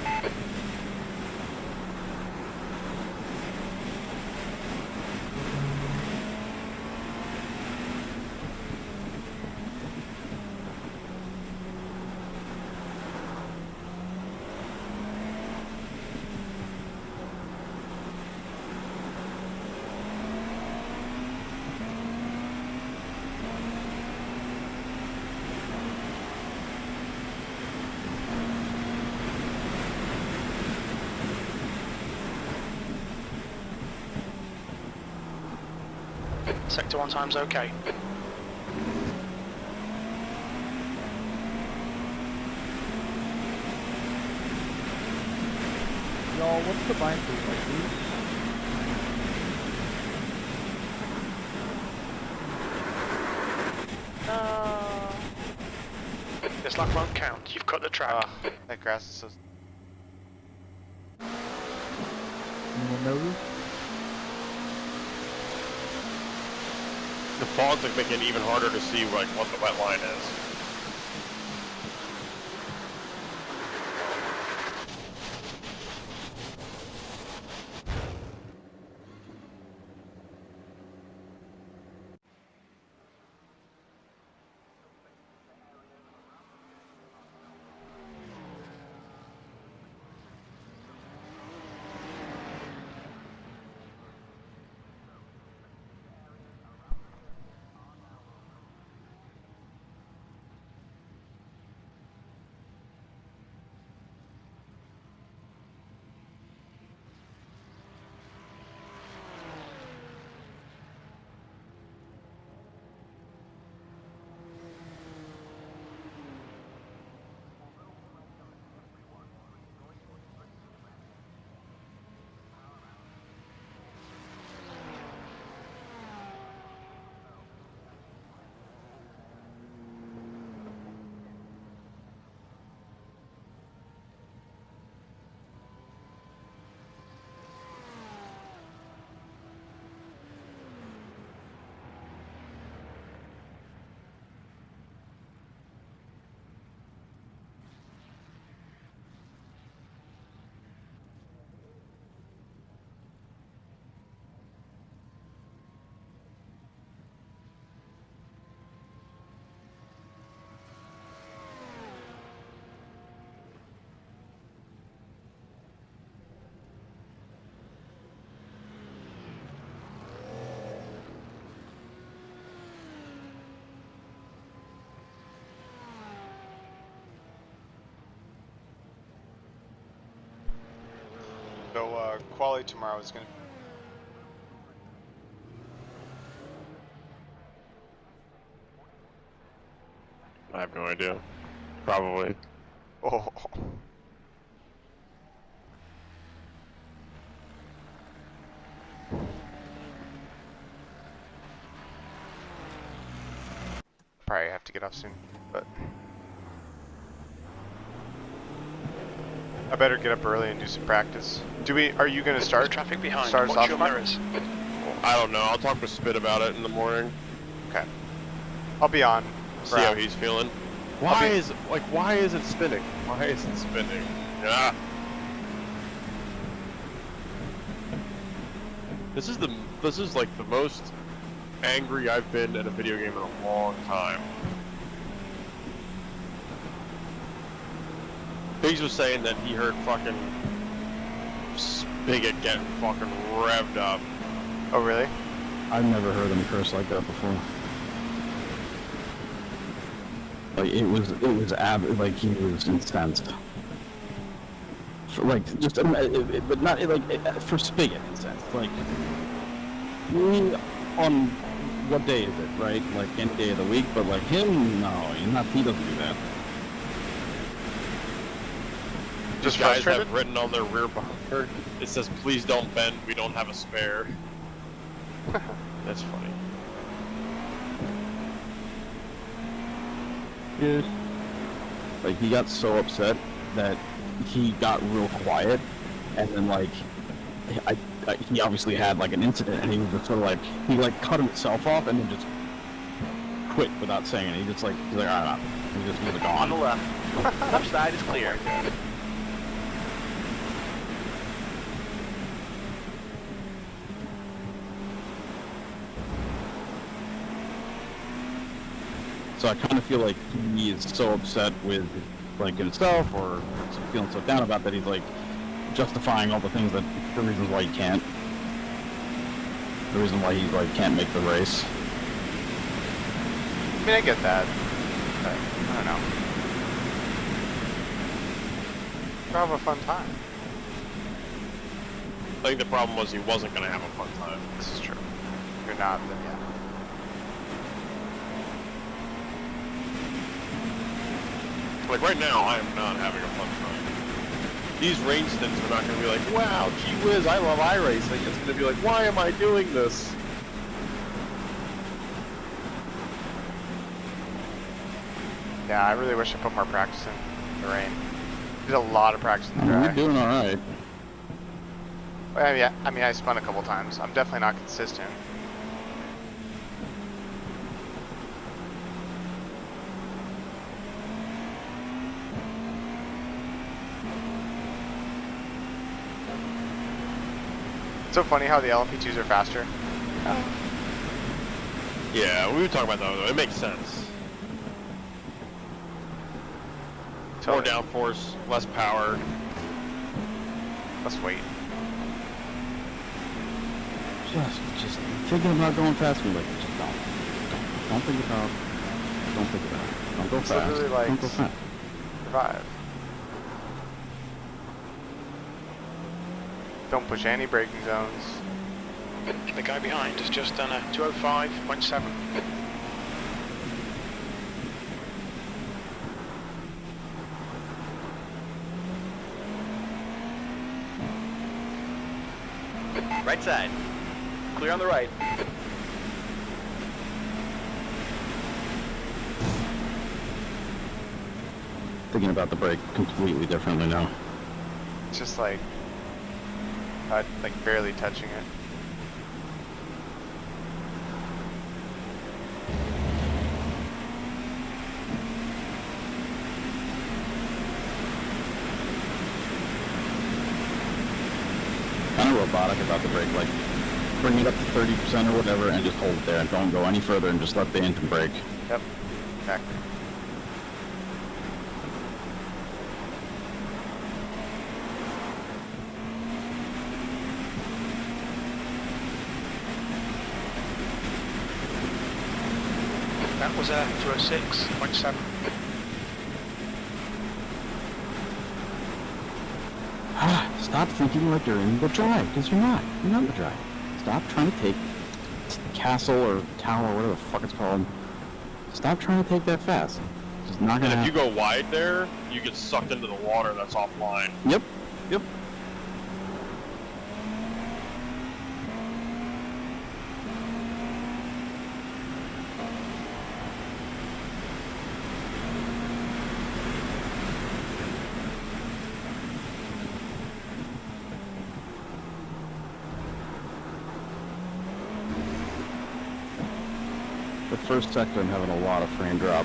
Sector 1 time's okay. Y'all, what's the bind for like these? This lap won't count. You've cut the track. Ugh, that grass is so... Anyone notice? The fog's like making it even harder to see like what the wet line is. So quali tomorrow is gonna. I have no idea. Probably. Oh. Probably have to get off soon, but I better get up early and do some practice. Are you gonna There's start? traffic behind. Start us Watch off, your Mark? mirrors. I don't know. I'll talk with Spit about it in the morning. Okay. I'll be on. See how he's feeling. Why is it spinning? Why is it spinning? Yeah. This is like the most angry I've been at a video game in a long time. Biggs was saying that he heard fucking Spigot getting fucking revved up. Oh really? I've never heard him curse like that before. Like it was like he was incensed. Like just, but not like for Spigot incensed. Like me on what day is it, right? Like any day of the week, but like him, no, he doesn't do that. Just These guys frustrated? have written on their rear bumper, it says, "Please don't bend, we don't have a spare." That's funny. Yeah. Like he got so upset that he got real quiet, and then like he obviously had like an incident, and he was just sort of like he like cut himself off and then just quit without saying it. He's like ah, he was like On the gone. left. Left side is clear. So I kind of feel like he is so upset with like himself or feeling so down about that he's like justifying all the things that the reasons why he can't. The reason why he like can't make the race. I mean, I get that. But I don't know. Go have a fun time. I think the problem was he wasn't gonna have a fun time. This is true. If you're not, then yeah. Like right now, I am not having a fun time. These rain stints are not gonna be like, wow, gee whiz, I love iRacing. It's gonna be like, why am I doing this? Yeah, I really wish I put more practice in the rain. Did a lot of practice in the We're dry. doing all right. Well, yeah, I mean, I spun a couple times. I'm definitely not consistent. It's so funny how the LMP2s are faster. Yeah, we were talking about that though. It makes sense. More downforce, less power. Let's wait. Just thinking about going fast. We're like, just don't think about it. Don't go It's fast. literally like Don't go fast. survive. Don't push any braking zones. The guy behind has just done a 205.7. Right side. Clear on the right. Thinking about the brake completely differently now. It's just like barely touching it. Kind of robotic about the brake, like bring it up to 30% or whatever and just hold it there and don't go any further and just let the engine brake. Yep. Exactly. That was a 206.7. Stop thinking like you're in the drive, because you're not. You're not in the drive. Stop trying to take castle or tower or whatever the fuck it's called. Stop trying to take that fast. It's just not gonna And if you happen. go wide there, you get sucked into the water that's offline. Yep. Yep. The first sector, I'm having a lot of frame drop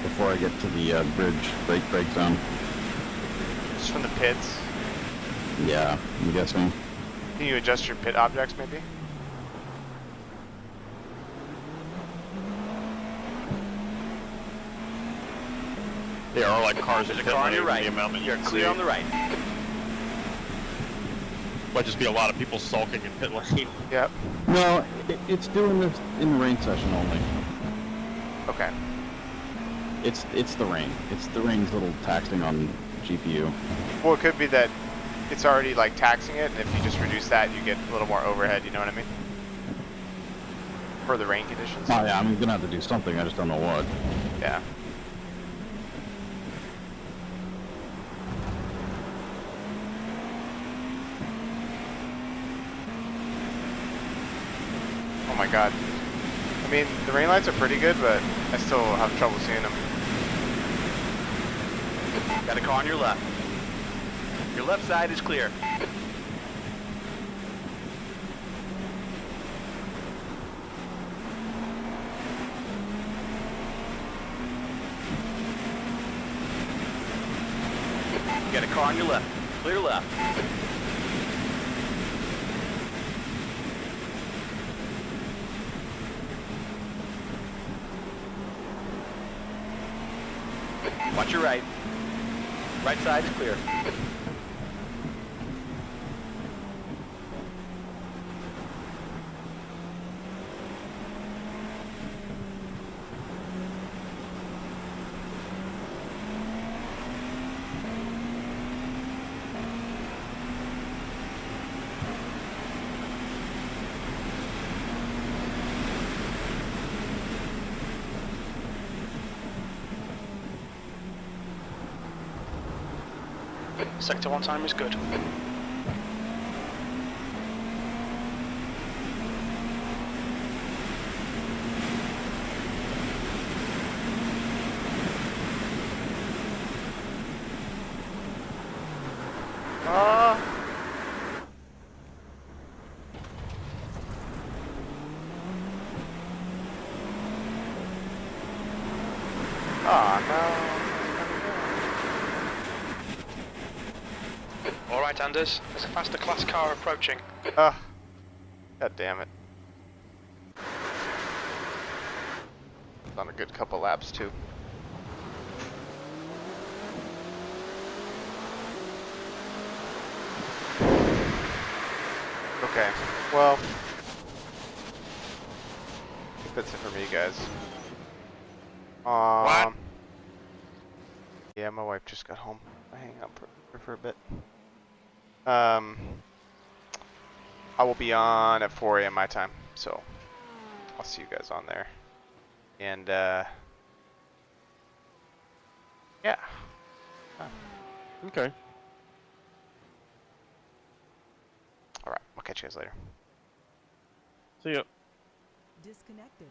before I get to the bridge break zone. Just from the pits. Yeah, I'm guessing. Can you adjust your pit objects maybe? Yeah, or like cars in There's a pit car on lane, your right. the amount that You're you clear see. on the right. Might just be a lot of people sulking in pit lane. Yep. No, it's doing this in the rain session only. Okay. It's the rain. It's the rain's little taxing on GPU. Well, it could be that it's already like taxing it, and if you just reduce that, you get a little more overhead. You know what I mean? For the rain conditions. Oh yeah, I'm gonna have to do something. I just don't know what. Yeah. Oh my god. I mean, the rain lights are pretty good, but I still have trouble seeing them. Got a car on your left. Your left side is clear. Got a car on your left. Clear left. Watch your right. Right side is clear. Sector 1 time is good. Oh no. Alright, Anders. There's a faster class car approaching. Ugh. God damn it. On a good couple laps too. Okay, well, I think that's it for me, guys. What? Yeah, my wife just got home. I hang out for a bit. I will be on at 4 a.m. my time, so I'll see you guys on there. And yeah. Okay. All right, I'll catch you guys later. See ya. Disconnected.